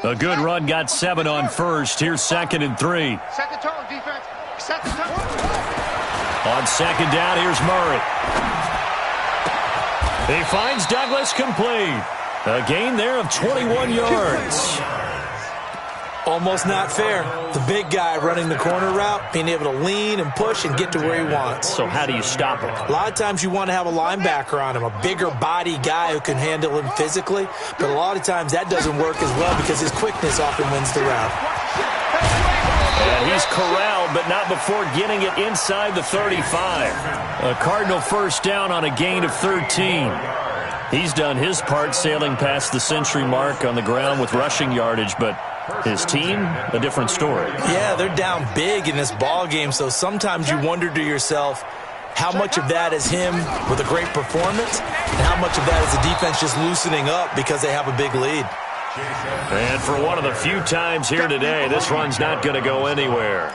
A good run got 7 on 1st. Here's 2nd and 3. Second turn, defense. Second turn. On 2nd down, here's Murray. He finds Douglas complete. A gain there of 21 yards. Almost not fair. The big guy running the corner route, being able to lean and push and get to where he wants. So how do you stop it? A lot of times you want to have a linebacker on him, a bigger body guy who can handle him physically, but a lot of times that doesn't work as well because his quickness often wins the route. And he's corralled, but not before getting it inside the 35. A Cardinal 1st down on a gain of 13. He's done his part sailing past the century mark on the ground with rushing yardage, but his team, a different story. Yeah, they're down big in this ball game, so sometimes you wonder to yourself how much of that is him with a great performance and how much of that is the defense just loosening up because they have a big lead. And for one of the few times here today, this run's not going to go anywhere.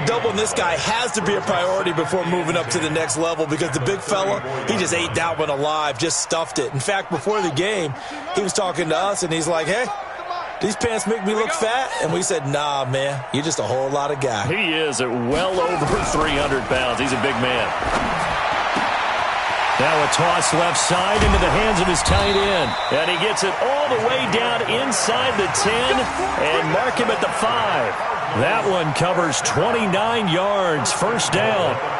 Doubling this guy has to be a priority before moving up to the next level because the big fella, he just ate that one alive, just stuffed it. In fact, before the game, he was talking to us, and he's like, hey, these pants make me look fat? And we said, nah, man, you're just a whole lot of guy. He is at well over 300 pounds. He's a big man. Now a toss left side into the hands of his tight end. And he gets it all the way down inside the 10 and mark him at the 5. That one covers 29 yards. 1st down.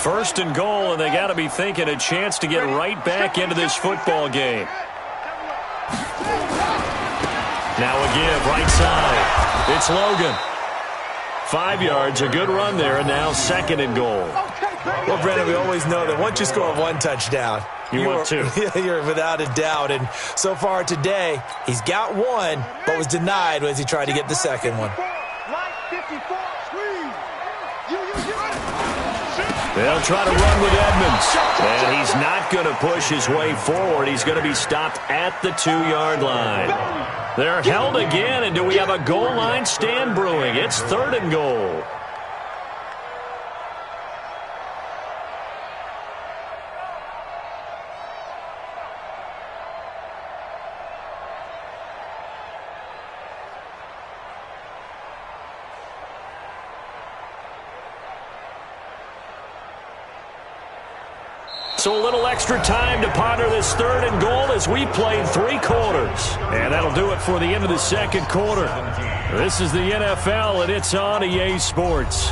First and goal, and they got to be thinking a chance to get right back into this football game. Now a give, right side. It's Logan. 5 yards, a good run there, and now second and goal. Well, Brandon, we always know that once you score one touchdown, you want two. You're without a doubt. And so far today, he's got one, but was denied as he tried to get the second one. They'll try to run with Edmonds. And he's not going to push his way forward. He's going to be stopped at the 2-yard line. They're held again, and do we have a goal line stand brewing? It's third and goal. So a little extra time to ponder this third and goal as we played 3 quarters. And that'll do it for the end of the second quarter. This is the NFL, and it's on EA Sports.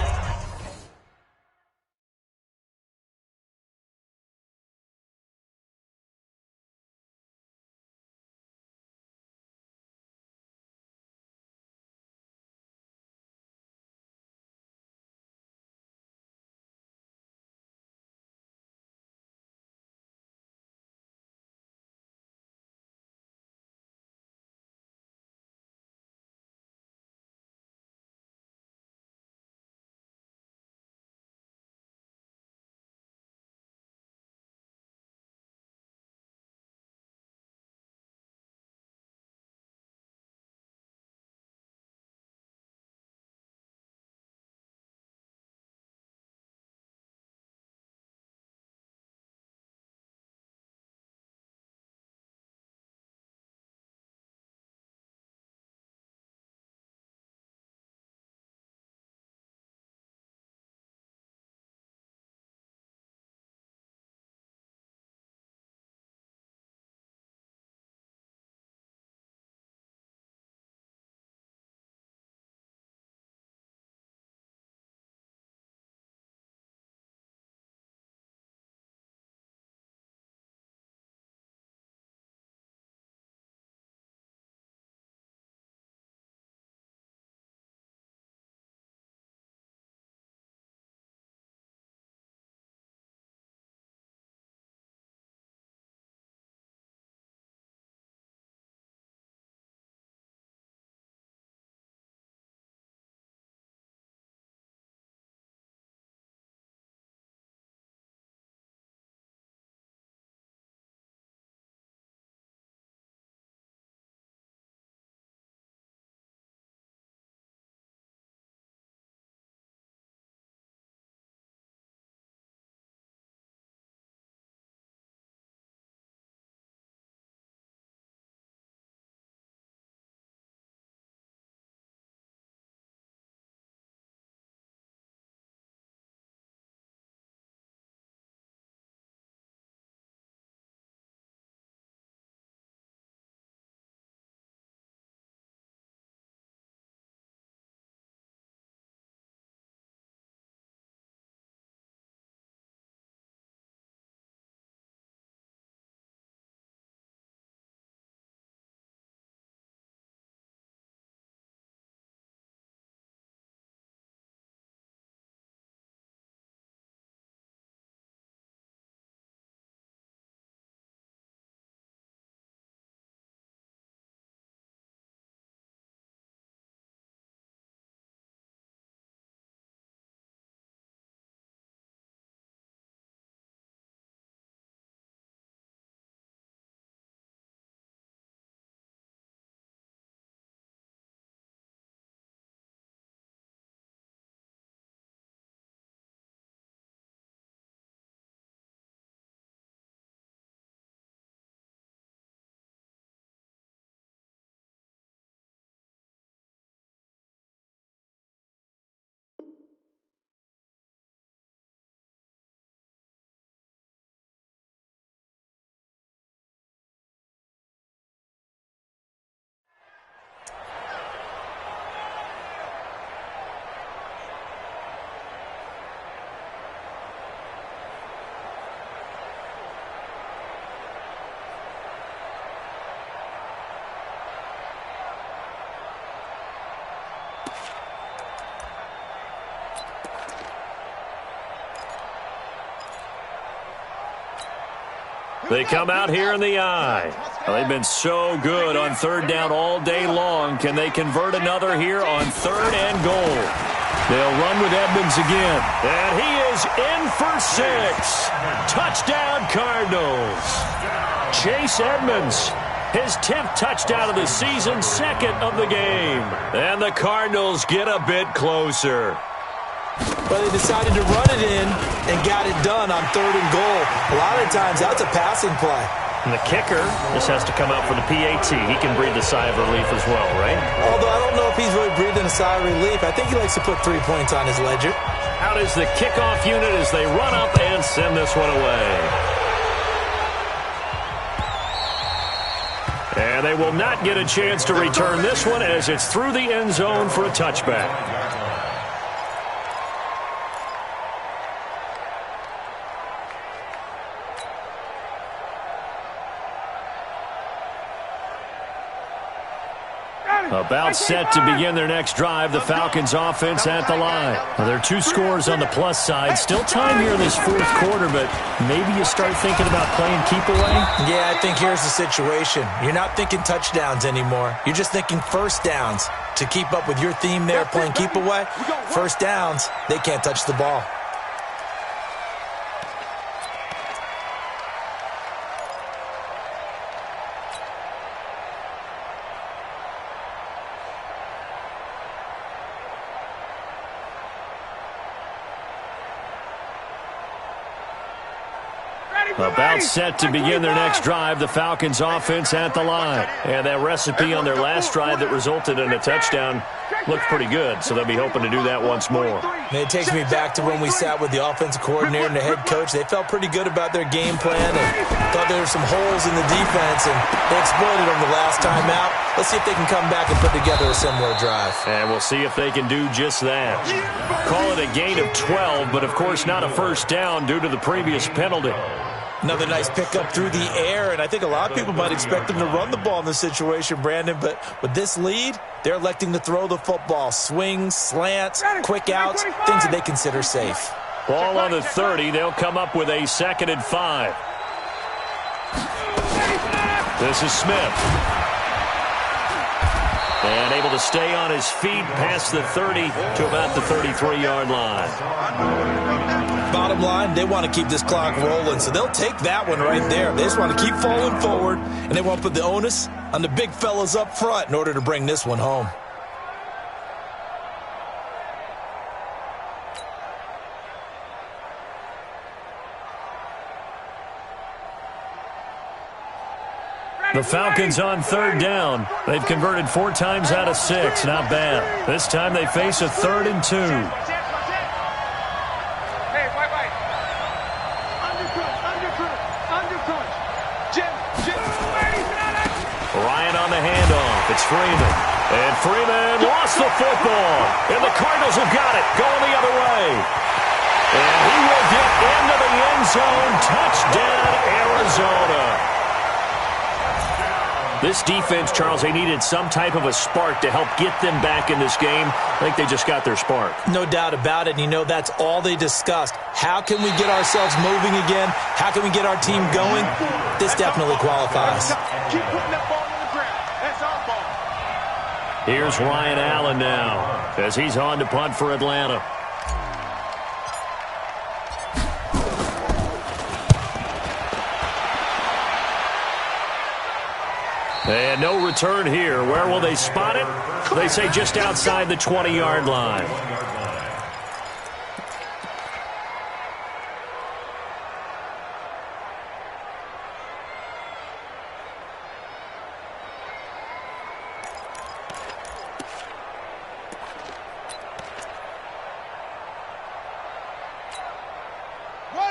They come out here in the I. Well, they've been so good on third down all day long. Can they convert another here on 3rd and goal? They'll run with Edmonds again. And he is in for 6. Touchdown, Cardinals. Chase Edmonds, his 10th touchdown of the season, 2nd of the game. And the Cardinals get a bit closer. But they decided to run it in and got it done on 3rd and goal. A lot of times, that's a passing play. And the kicker just has to come out for the PAT. He can breathe a sigh of relief as well, right? Although I don't know if he's really breathing a sigh of relief. I think he likes to put 3 points on his ledger. Out is the kickoff unit as they run up and send this one away. And they will not get a chance to return this one as it's through the end zone for a touchback. About set to begin their next drive, the Falcons offense at the line. Now, there are 2 scores on the plus side. Still time here in this 4th quarter, but maybe you start thinking about playing keep away? Yeah, I think here's the situation. You're not thinking touchdowns anymore. You're just thinking first downs. To keep up with your theme there, playing keep away, first downs, they can't touch the ball. About set to begin their next drive, the Falcons offense at the line. And that recipe on their last drive that resulted in a touchdown looked pretty good, so they'll be hoping to do that once more. And it takes me back to when we sat with the offensive coordinator and the head coach. They felt pretty good about their game plan and thought there were some holes in the defense, and they exploited them the last time out. Let's see if they can come back and put together a similar drive. And we'll see if they can do just that. Call it a gain of 12, but of course not a first down due to the previous penalty. Another nice pickup through the air, and I think a lot of people might expect them to run the ball in this situation, Brandon, but with this lead, they're electing to throw the football. Swings, slants, quick outs, things that they consider safe. Ball on the 30. They'll come up with a 2nd and 5. This is Smith. And able to stay on his feet past the 30 to about the 33-yard line. Bottom line, they want to keep this clock rolling, so they'll take that one right there. They just want to keep falling forward, and they want to put the onus on the big fellas up front in order to bring this one home. The Falcons on 3rd down. They've converted 4 times out of 6. Not bad. This time they face a 3rd and 2. Ryan on the handoff. It's Freeman. And Freeman lost the football. And the Cardinals have got it. Going the other way. And he will get into the end zone. Touchdown, Arizona. This defense, Charles, they needed some type of a spark to help get them back in this game. I think they just got their spark. No doubt about it. And you know, that's all they discussed. How can we get ourselves moving again? How can we get our team going? This definitely qualifies. Keep putting that ball on the ground. That's our ball. Here's Ryan Allen now as he's on to punt for Atlanta. And no return here. Where will they spot it? They say just outside the 20-yard line.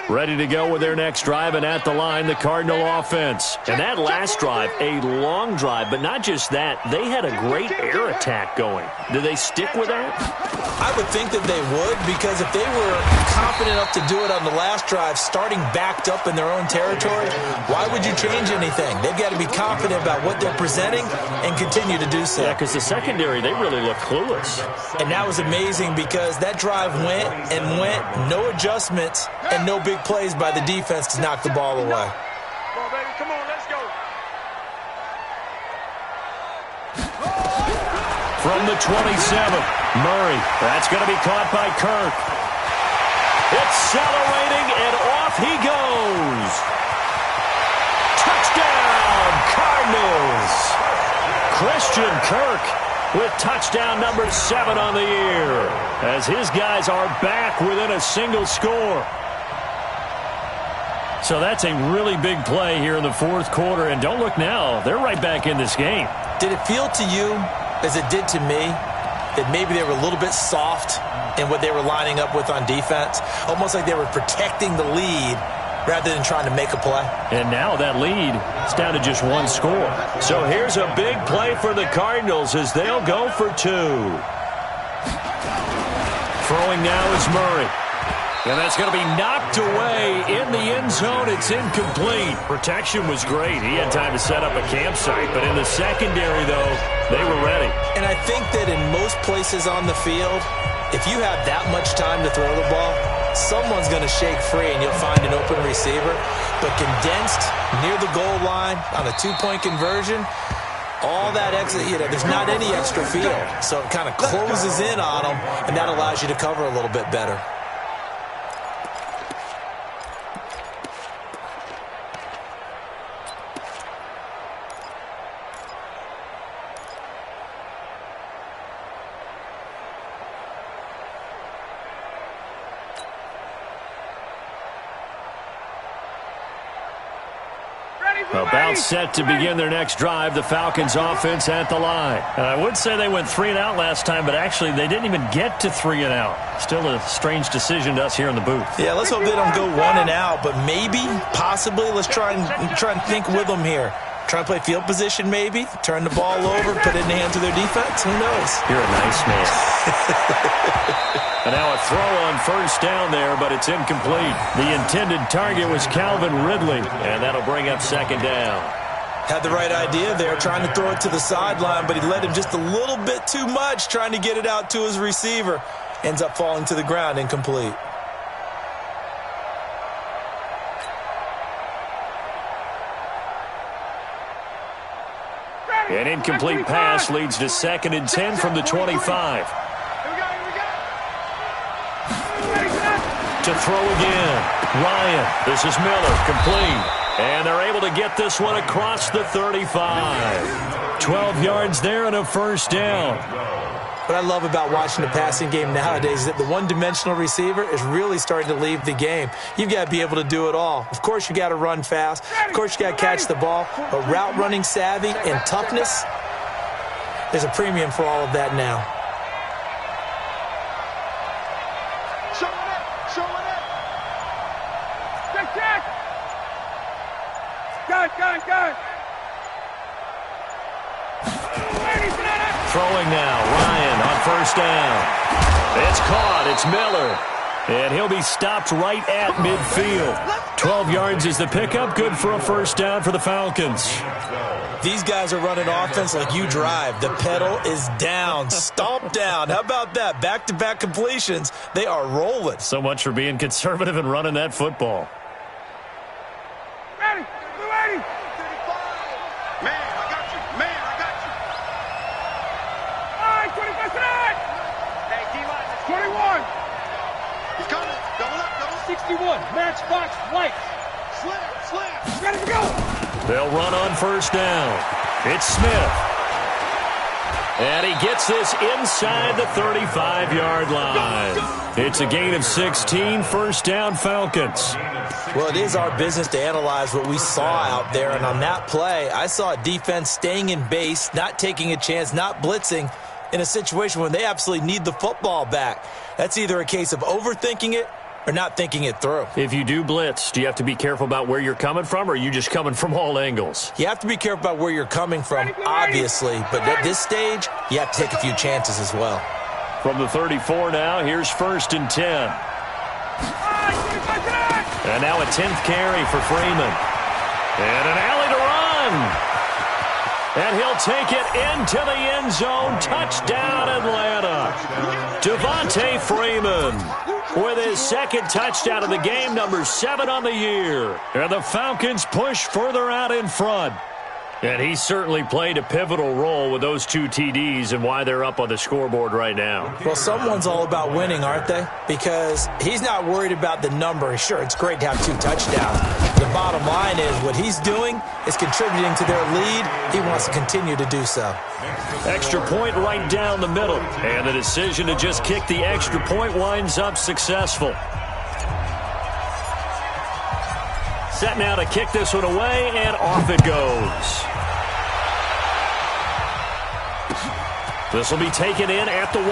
Ready to go with their next drive, and at the line, the Cardinal offense. And that last drive, a long drive, but not just that. They had a great air attack going. Do they stick with that? I would think that they would, because if they were confident enough to do it on the last drive, starting backed up in their own territory, why would you change anything? They've got to be confident about what they're presenting and continue to do so. Yeah, because the secondary, they really look clueless. And that was amazing because that drive went and went, no adjustments and no big plays by the defense to knock the ball away. from the 27th. Murray, that's going to be caught by Kirk. Accelerating, and off he goes. Touchdown, Cardinals. Christian Kirk with touchdown number 7 on the year, as his guys are back within a single score. So that's a really big play here in the fourth quarter, and don't look now, they're right back in this game. Did it feel to you, as it did to me, that maybe they were a little bit soft in what they were lining up with on defense? Almost like they were protecting the lead rather than trying to make a play. And now that lead is down to just 1 score. So here's a big play for the Cardinals as they'll go for 2. Throwing now is Murray. And that's going to be knocked away in the end zone. It's incomplete. Protection was great. He had time to set up a campsite. But in the secondary, though, they were ready. And I think that in most places on the field, if you have that much time to throw the ball, someone's going to shake free and you'll find an open receiver. But condensed near the goal line on a 2-point conversion, all that extra, there's not any extra field. So it kind of closes in on them, and that allows you to cover a little bit better. About set to begin their next drive, the Falcons offense at the line. And I would say they went 3 and out last time, but actually they didn't even get to 3 and out. Still a strange decision to us here in the booth. Yeah, let's hope they don't go 1 and out, but maybe, possibly, let's try and think with them here. Try and play field position maybe, turn the ball over, put it in the hands of their defense. Who knows? You're a nice man. And now a throw on first down there, but it's incomplete. The intended target was Calvin Ridley, and that'll bring up second down. Had the right idea there, trying to throw it to the sideline, but he led him just a little bit too much, trying to get it out to his receiver. Ends up falling to the ground, incomplete. An incomplete pass leads to 2nd and 10 from the 25. To throw again. Ryan. This is Miller. Complete. And they're able to get this one across the 35. 12 yards there and a first down. What I love about watching the passing game nowadays is that the one-dimensional receiver is really starting to leave the game. You've got to be able to do it all. Of course, you got to run fast. Of course, you got to catch the ball. But route running savvy and toughness, there's a premium for all of that now. Gun. Throwing now, Ryan on first down. It's caught, it's Miller. And he'll be stopped right at midfield. 12 yards is the pickup, good for a first down for the Falcons. These guys are running offense like you drive. The pedal is down, stomp down. How about that? Back-to-back completions. They are rolling. So much for being conservative and running that football. Ready. Man, I got you. All right, 25 tonight. Hey, D-line. 21. He's coming. Double up. 61. Matchbox white. Slam. Ready to go. They'll run on first down. It's Smith. And he gets this inside the 35-yard line. It's a gain of 16, first down Falcons. Well, it is our business to analyze what we saw out there, and on that play, I saw a defense staying in base, not taking a chance, not blitzing in a situation when they absolutely need the football back. That's either a case of overthinking it or not thinking it through. If you do blitz, do you have to be careful about where you're coming from, or are you just coming from all angles? You have to be careful about where you're coming from, obviously, but at this stage, you have to take a few chances as well. From the 34 now, here's 1st and 10. And now a 10th carry for Freeman. And an alley to run. And he'll take it into the end zone. Touchdown, Atlanta. Devontae Freeman with his 2nd touchdown of the game, number 7 on the year. And the Falcons push further out in front. And he certainly played a pivotal role with those 2 TDs and why they're up on the scoreboard right now. Well, someone's all about winning, aren't they? Because he's not worried about the number. Sure, it's great to have 2 touchdowns. The bottom line is what he's doing is contributing to their lead. He wants to continue to do so. Extra point right down the middle. And the decision to just kick the extra point winds up successful. Set now to kick this one away, and off it goes. This will be taken in at the 1.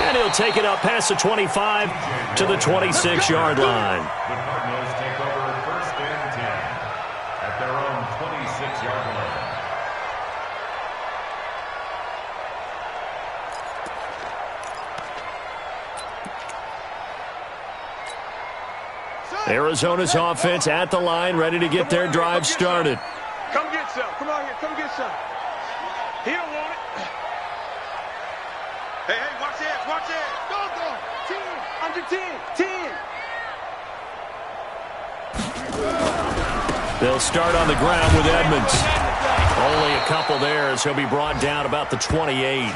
And he'll take it up past the 25 to the 26-yard line. The Cardinals take over 1st and 10 at their own 26-yard line. Arizona's offense at the line, ready to get their drive started. Come get some. Come on here. Come get some. He don't want it. Hey, watch this. Watch this. Go. 10. Under 10. 10. They'll start on the ground with Edmonds. Only a couple there as he'll be brought down about the 28.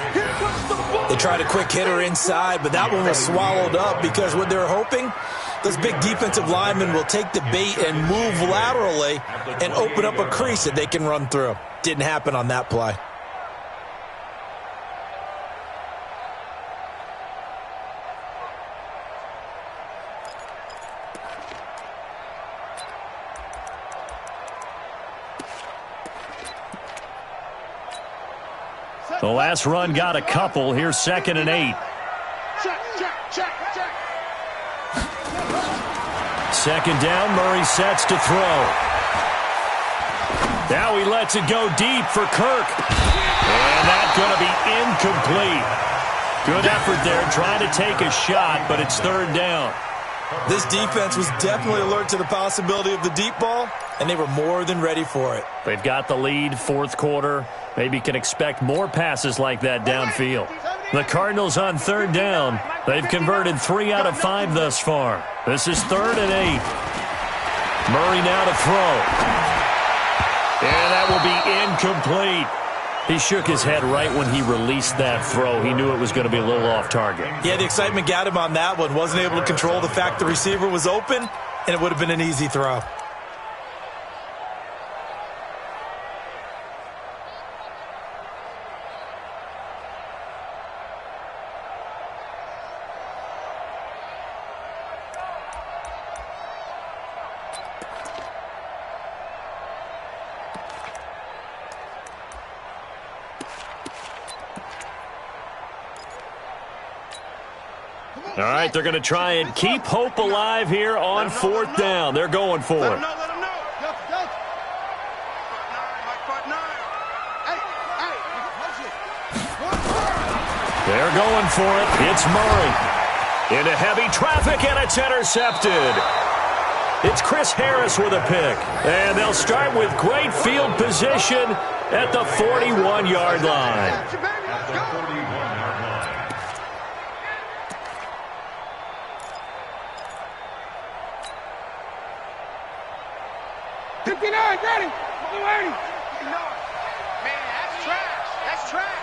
They tried a quick hitter inside, but that one was swallowed up because what they're hoping, those big defensive linemen will take the bait and move laterally and open up a crease that they can run through. Didn't happen on that play. The last run got a couple. Here's 2nd and 8. Check. 2nd down, Murray sets to throw. Now he lets it go deep for Kirk. And that's going to be incomplete. Good effort there, trying to take a shot, but it's 3rd down. This defense was definitely alert to the possibility of the deep ball, and they were more than ready for it. They've got the lead, 4th quarter. Maybe can expect more passes like that downfield. The Cardinals on 3rd down. They've converted 3 out of 5 thus far. This is 3rd and 8. Murray now to throw. And that will be incomplete. He shook his head right when he released that throw. He knew it was going to be a little off target. Yeah, the excitement got him on that one. Wasn't able to control the fact the receiver was open, and it would have been an easy throw. All right, they're going to try and keep hope alive here on 4th down. They're going for it. Let him know. They're going for it. It's Murray. Into heavy traffic, and it's intercepted. It's Chris Harris with a pick. And they'll start with great field position at the 41-yard line. At the 41-yard line. 59, ready. 280. Man, that's trash. That's trash.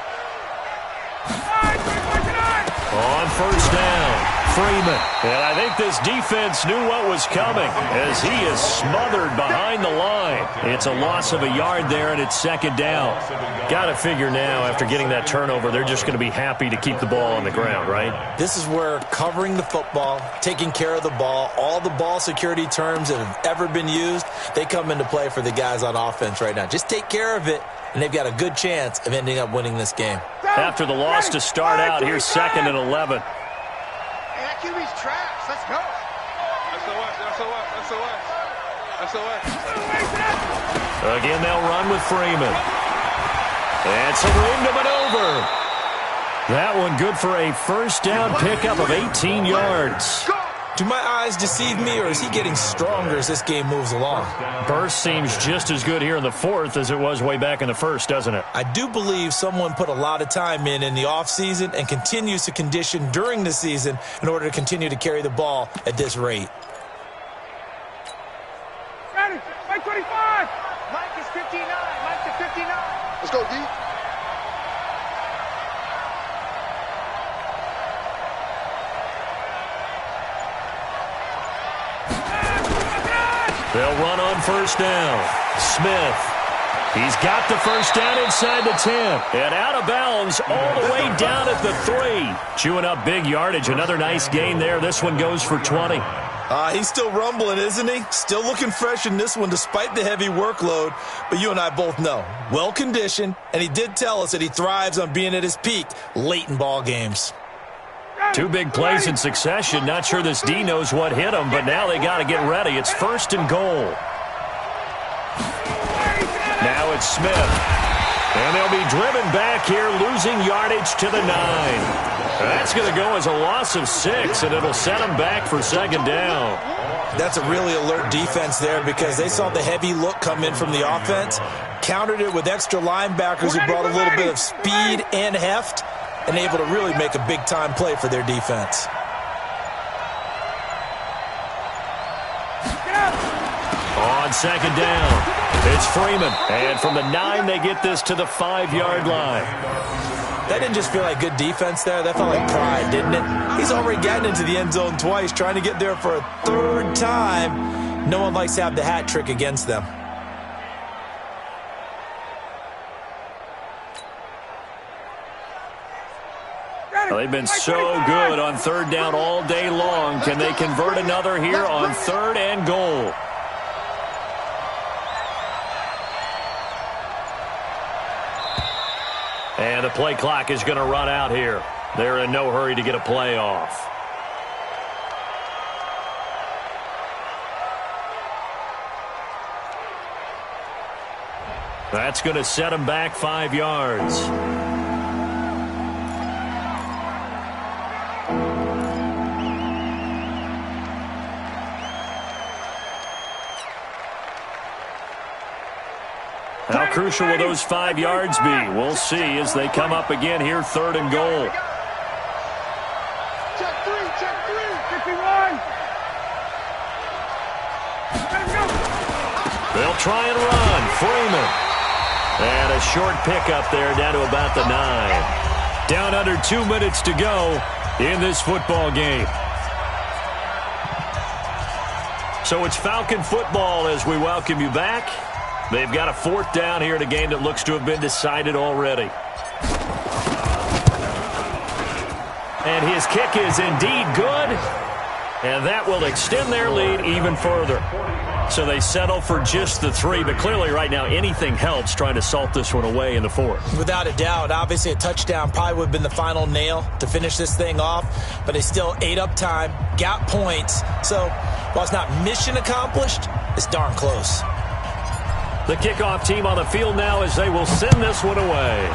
On 1st down, Freeman. And I think this defense knew what was coming as he is smothered behind the line. It's a loss of a yard there, and it's 2nd down. Got to figure now, after getting that turnover, they're just going to be happy to keep the ball on the ground, right? This is where covering the football, taking care of the ball, all the ball security terms that have ever been used, they come into play for the guys on offense right now. Just take care of it, and they've got a good chance of ending up winning this game. After the loss to start out, here's 2nd and 11. Hey, that QB's trash. Let's go. SOS. Again, they'll run with Freeman. And some room to maneuver. That one good for a 1st down pickup of 18 yards. Do my eyes deceive me, or is he getting stronger as this game moves along? Burst seems just as good here in the 4th as it was way back in the 1st, doesn't it? I do believe someone put a lot of time in the offseason and continues to condition during the season in order to continue to carry the ball at this rate. Ready, 25. They'll run on first down. Smith. He's got the first down inside the 10. And out of bounds all the way down at the 3. Chewing up big yardage. Another nice gain there. This one goes for 20. He's still rumbling, isn't he? Still looking fresh in this one despite the heavy workload. But you and I both know, well-conditioned, and he did tell us that he thrives on being at his peak late in ball games. 2 big plays in succession. Not sure this D knows what hit him, but now they got to get ready. It's first and goal. Now it's Smith. And they'll be driven back here, losing yardage to the 9. That's going to go as a loss of 6, and it'll set them back for second down. That's a really alert defense there because they saw the heavy look come in from the offense, countered it with extra linebackers who brought a little bit of speed and heft, and able to really make a big-time play for their defense. On second down, it's Freeman. And from the 9, they get this to the 5-yard line. That didn't just feel like good defense there. That felt like pride, didn't it? He's already gotten into the end zone twice, trying to get there for a 3rd time. No one likes to have the hat trick against them. Well, they've been so good on 3rd down all day long. Can they convert another here on 3rd and goal? And the play clock is going to run out here. They're in no hurry to get a play off. That's going to set them back 5 yards. How crucial will those 5 yards be? We'll see as they come up again here, 3rd and goal. Check 3, 51. They'll try and run. Freeman. And a short pickup there down to about the 9. Down under 2 minutes to go in this football game. So it's Falcon football as we welcome you back. They've got a 4th down here in a game that looks to have been decided already. And his kick is indeed good. And that will extend their lead even further. So they settle for just the 3, but clearly right now anything helps trying to salt this one away in the 4th. Without a doubt, obviously a touchdown probably would have been the final nail to finish this thing off, but they still ate up time, got points. So while it's not mission accomplished, it's darn close. The kickoff team on the field now as they will send this one away.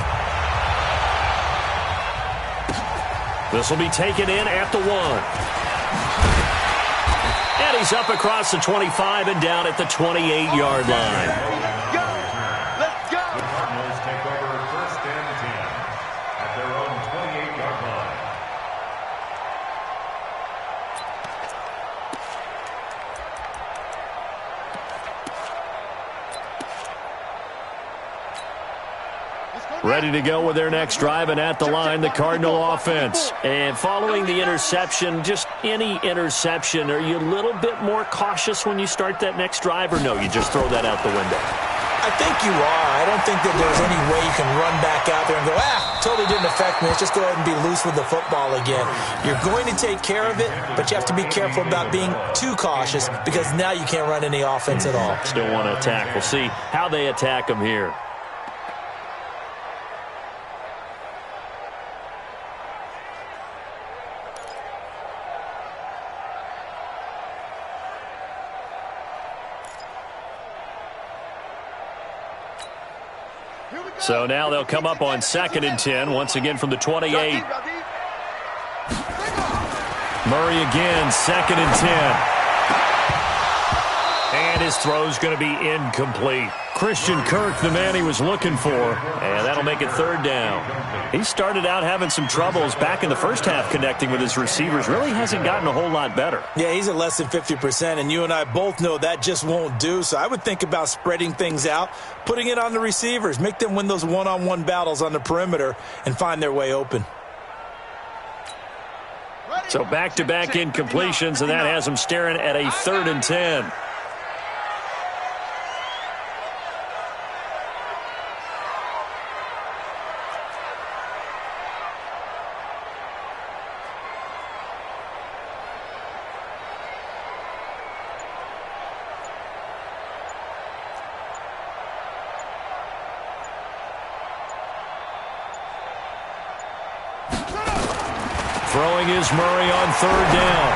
This will be taken in at the 1. And he's up across the 25 and down at the 28-yard line. Let's go. The Cardinals take over 1st and 10 at their own 28-yard line. Ready to go with their next drive, and at the line, the Cardinal offense. And following the interception, just any interception, are you a little bit more cautious when you start that next drive, or no, you just throw that out the window? I think you are. I don't think that there's any way you can run back out there and go, totally didn't affect me. Let's just go ahead and be loose with the football again. You're going to take care of it, but you have to be careful about being too cautious because now you can't run any offense at all. Still want to attack. We'll see how they attack them here. So now they'll come up on 2nd and 10, once again from the 28. Murray again, 2nd and 10. And his throw's going to be incomplete. Christian Kirk, the man he was looking for, and that'll make it 3rd down. He started out having some troubles back in the first half connecting with his receivers. Really hasn't gotten a whole lot better. Yeah, he's at less than 50%, and you and I both know that just won't do. So I would think about spreading things out, putting it on the receivers, make them win those one-on-one battles on the perimeter and find their way open. So back-to-back incompletions, and that has them staring at a 3rd and 10. Throwing is Murray on third down.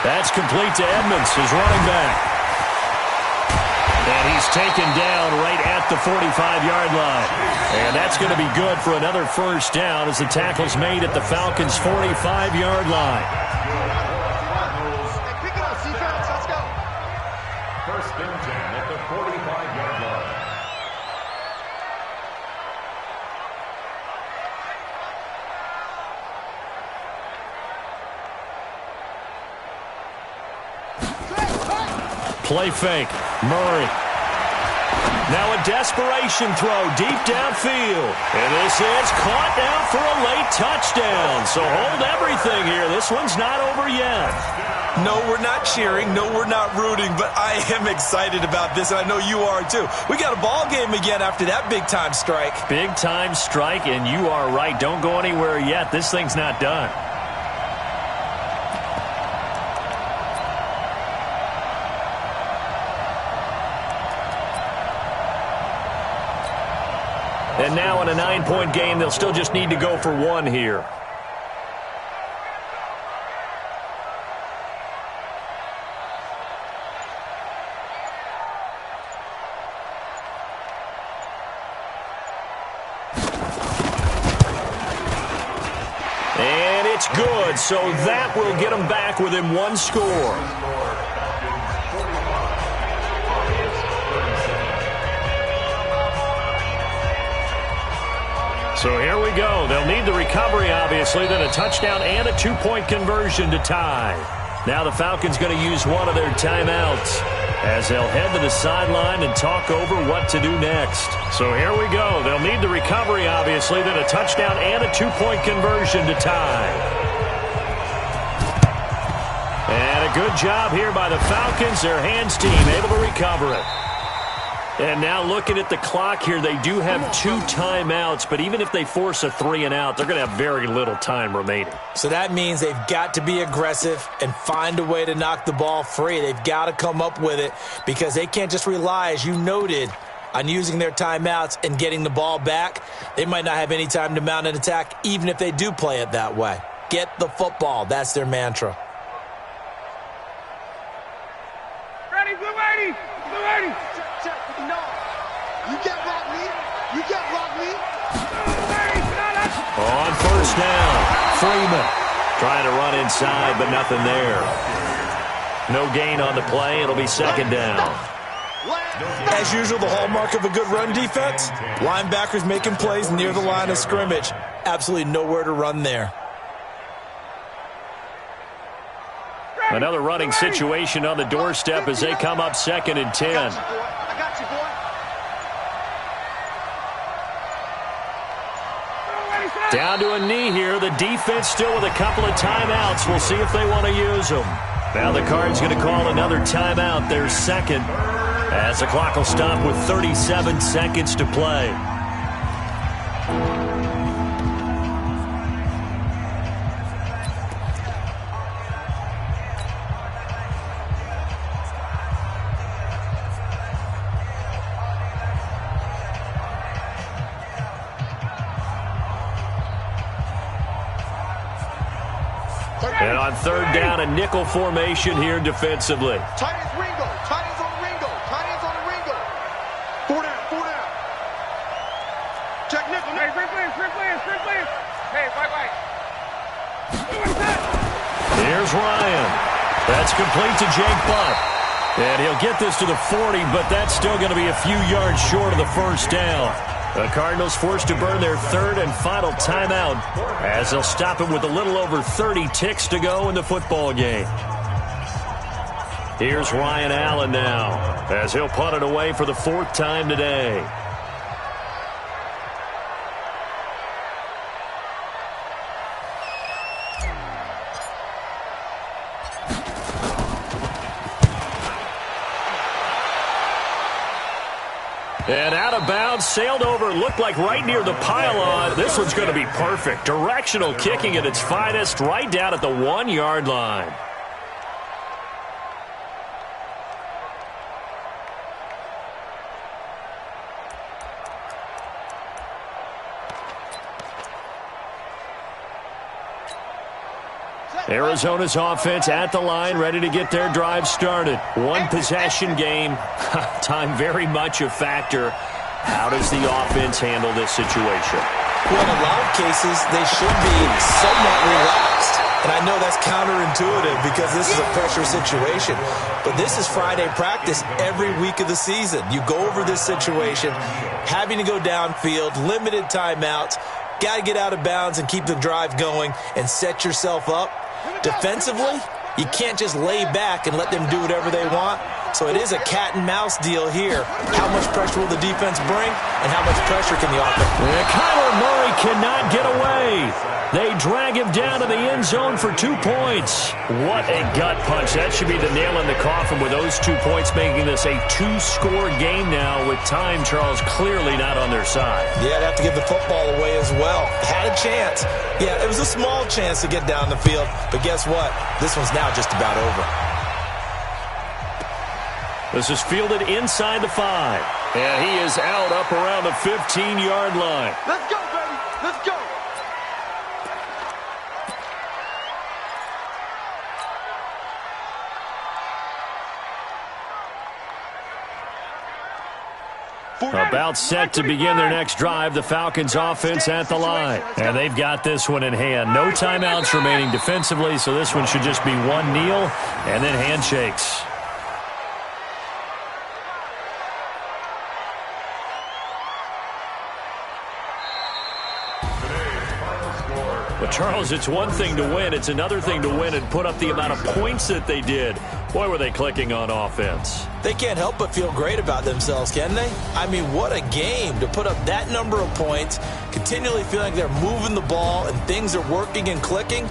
That's complete to Edmonds, his running back. And he's taken down right at the 45-yard line. And that's going to be good for another first down as the tackle's made at the Falcons' 45-yard line. Pick it up, defense. Let's go. First and 10 at the 45-yard line. Play fake. Murray. Now a desperation throw deep downfield. And this is caught now for a late touchdown. So hold everything here. This one's not over yet. No, we're not cheering. No, we're not rooting. But I am excited about this, and I know you are too. We got a ball game again after that big-time strike. Big-time strike, and you are right. Don't go anywhere yet. This thing's not done. And now in a 9-point game, they'll still just need to go for one here. And it's good, so that will get them back within one score. So here we go. They'll need the recovery, obviously, then a touchdown and a 2-point conversion to tie. Now the Falcons going to use one of their timeouts as they'll head to the sideline and talk over what to do next. So here we go. They'll need the recovery, obviously, then a touchdown and a 2-point conversion to tie. And a good job here by the Falcons. Their hands team able to recover it. And now looking at the clock here, they do have 2 timeouts, but even if they force a 3-and-out, they're going to have very little time remaining. So that means they've got to be aggressive and find a way to knock the ball free. They've got to come up with it because they can't just rely, as you noted, on using their timeouts and getting the ball back. They might not have any time to mount an attack, even if they do play it that way. Get the football. That's their mantra. Ready, blue 80. Blue 80. No. You can't block me. You can't block me. On first down, Freeman trying to run inside, but nothing there. No gain on the play. It'll be second down. As usual, the hallmark of a good run defense, linebackers making plays near the line of scrimmage. Absolutely nowhere to run there. Another running situation on the doorstep as they come up 2nd and 10. I got you, boy. Down to a knee here. The defense still with a couple of timeouts. We'll see if they want to use them. Now the Cards going to call another timeout, their second, as the clock will stop with 37 seconds to play. And on third down, a nickel formation here defensively. Tight ends Ringo. Tight ends on the Ringo. Tight ends on the Ringo. 4 down. 4 down. Check nickel. Hey, free players. Hey, white. Here's Ryan. That's complete to Jake Butt. And he'll get this to the 40, but that's still going to be a few yards short of the first down. The Cardinals forced to burn their third and final timeout as they'll stop it with a little over 30 ticks to go in the football game. Here's Ryan Allen now as he'll punt it away for the 4th time today. And out of bounds, sailed over, looked like right near the pylon. This one's going to be perfect. Directional kicking at its finest, right down at the 1-yard line. Arizona's offense at the line, ready to get their drive started. One possession game. Time very much a factor. How does the offense handle this situation? Well, in a lot of cases, they should be somewhat relaxed. And I know that's counterintuitive because this is a pressure situation. But this is Friday practice every week of the season. You go over this situation, having to go downfield, limited timeouts, got to get out of bounds and keep the drive going and set yourself up. Defensively, you can't just lay back and let them do whatever they want. So it is a cat and mouse deal here. How much pressure will the defense bring and how much pressure can the offense bring? And Kyler Murray cannot get away. They drag him down to the end zone for 2 points. What a gut punch. That should be the nail in the coffin with those 2 points, making this a 2-score game now with time, Charles, clearly not on their side. Yeah, they have to give the football away as well. Had a chance. Yeah, it was a small chance to get down the field. But guess what? This one's now just about over. This is fielded inside the 5. And he is out up around the 15-yard line. Let's go, baby. Let's go. About set to begin their next drive, the Falcons offense at the line. And they've got this one in hand. No timeouts remaining defensively, so this one should just be one kneel and then handshakes. But, Charles, it's one thing to win. It's another thing to win and put up the amount of points that they did. Boy, were they clicking on offense. They can't help but feel great about themselves, can they? I mean, what a game to put up that number of points, continually feeling they're moving the ball and things are working and clicking.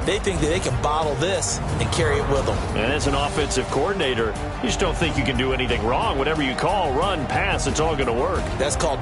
They think that they can bottle this and carry it with them. And as an offensive coordinator, you just don't think you can do anything wrong. Whatever you call, run, pass, it's all going to work. That's called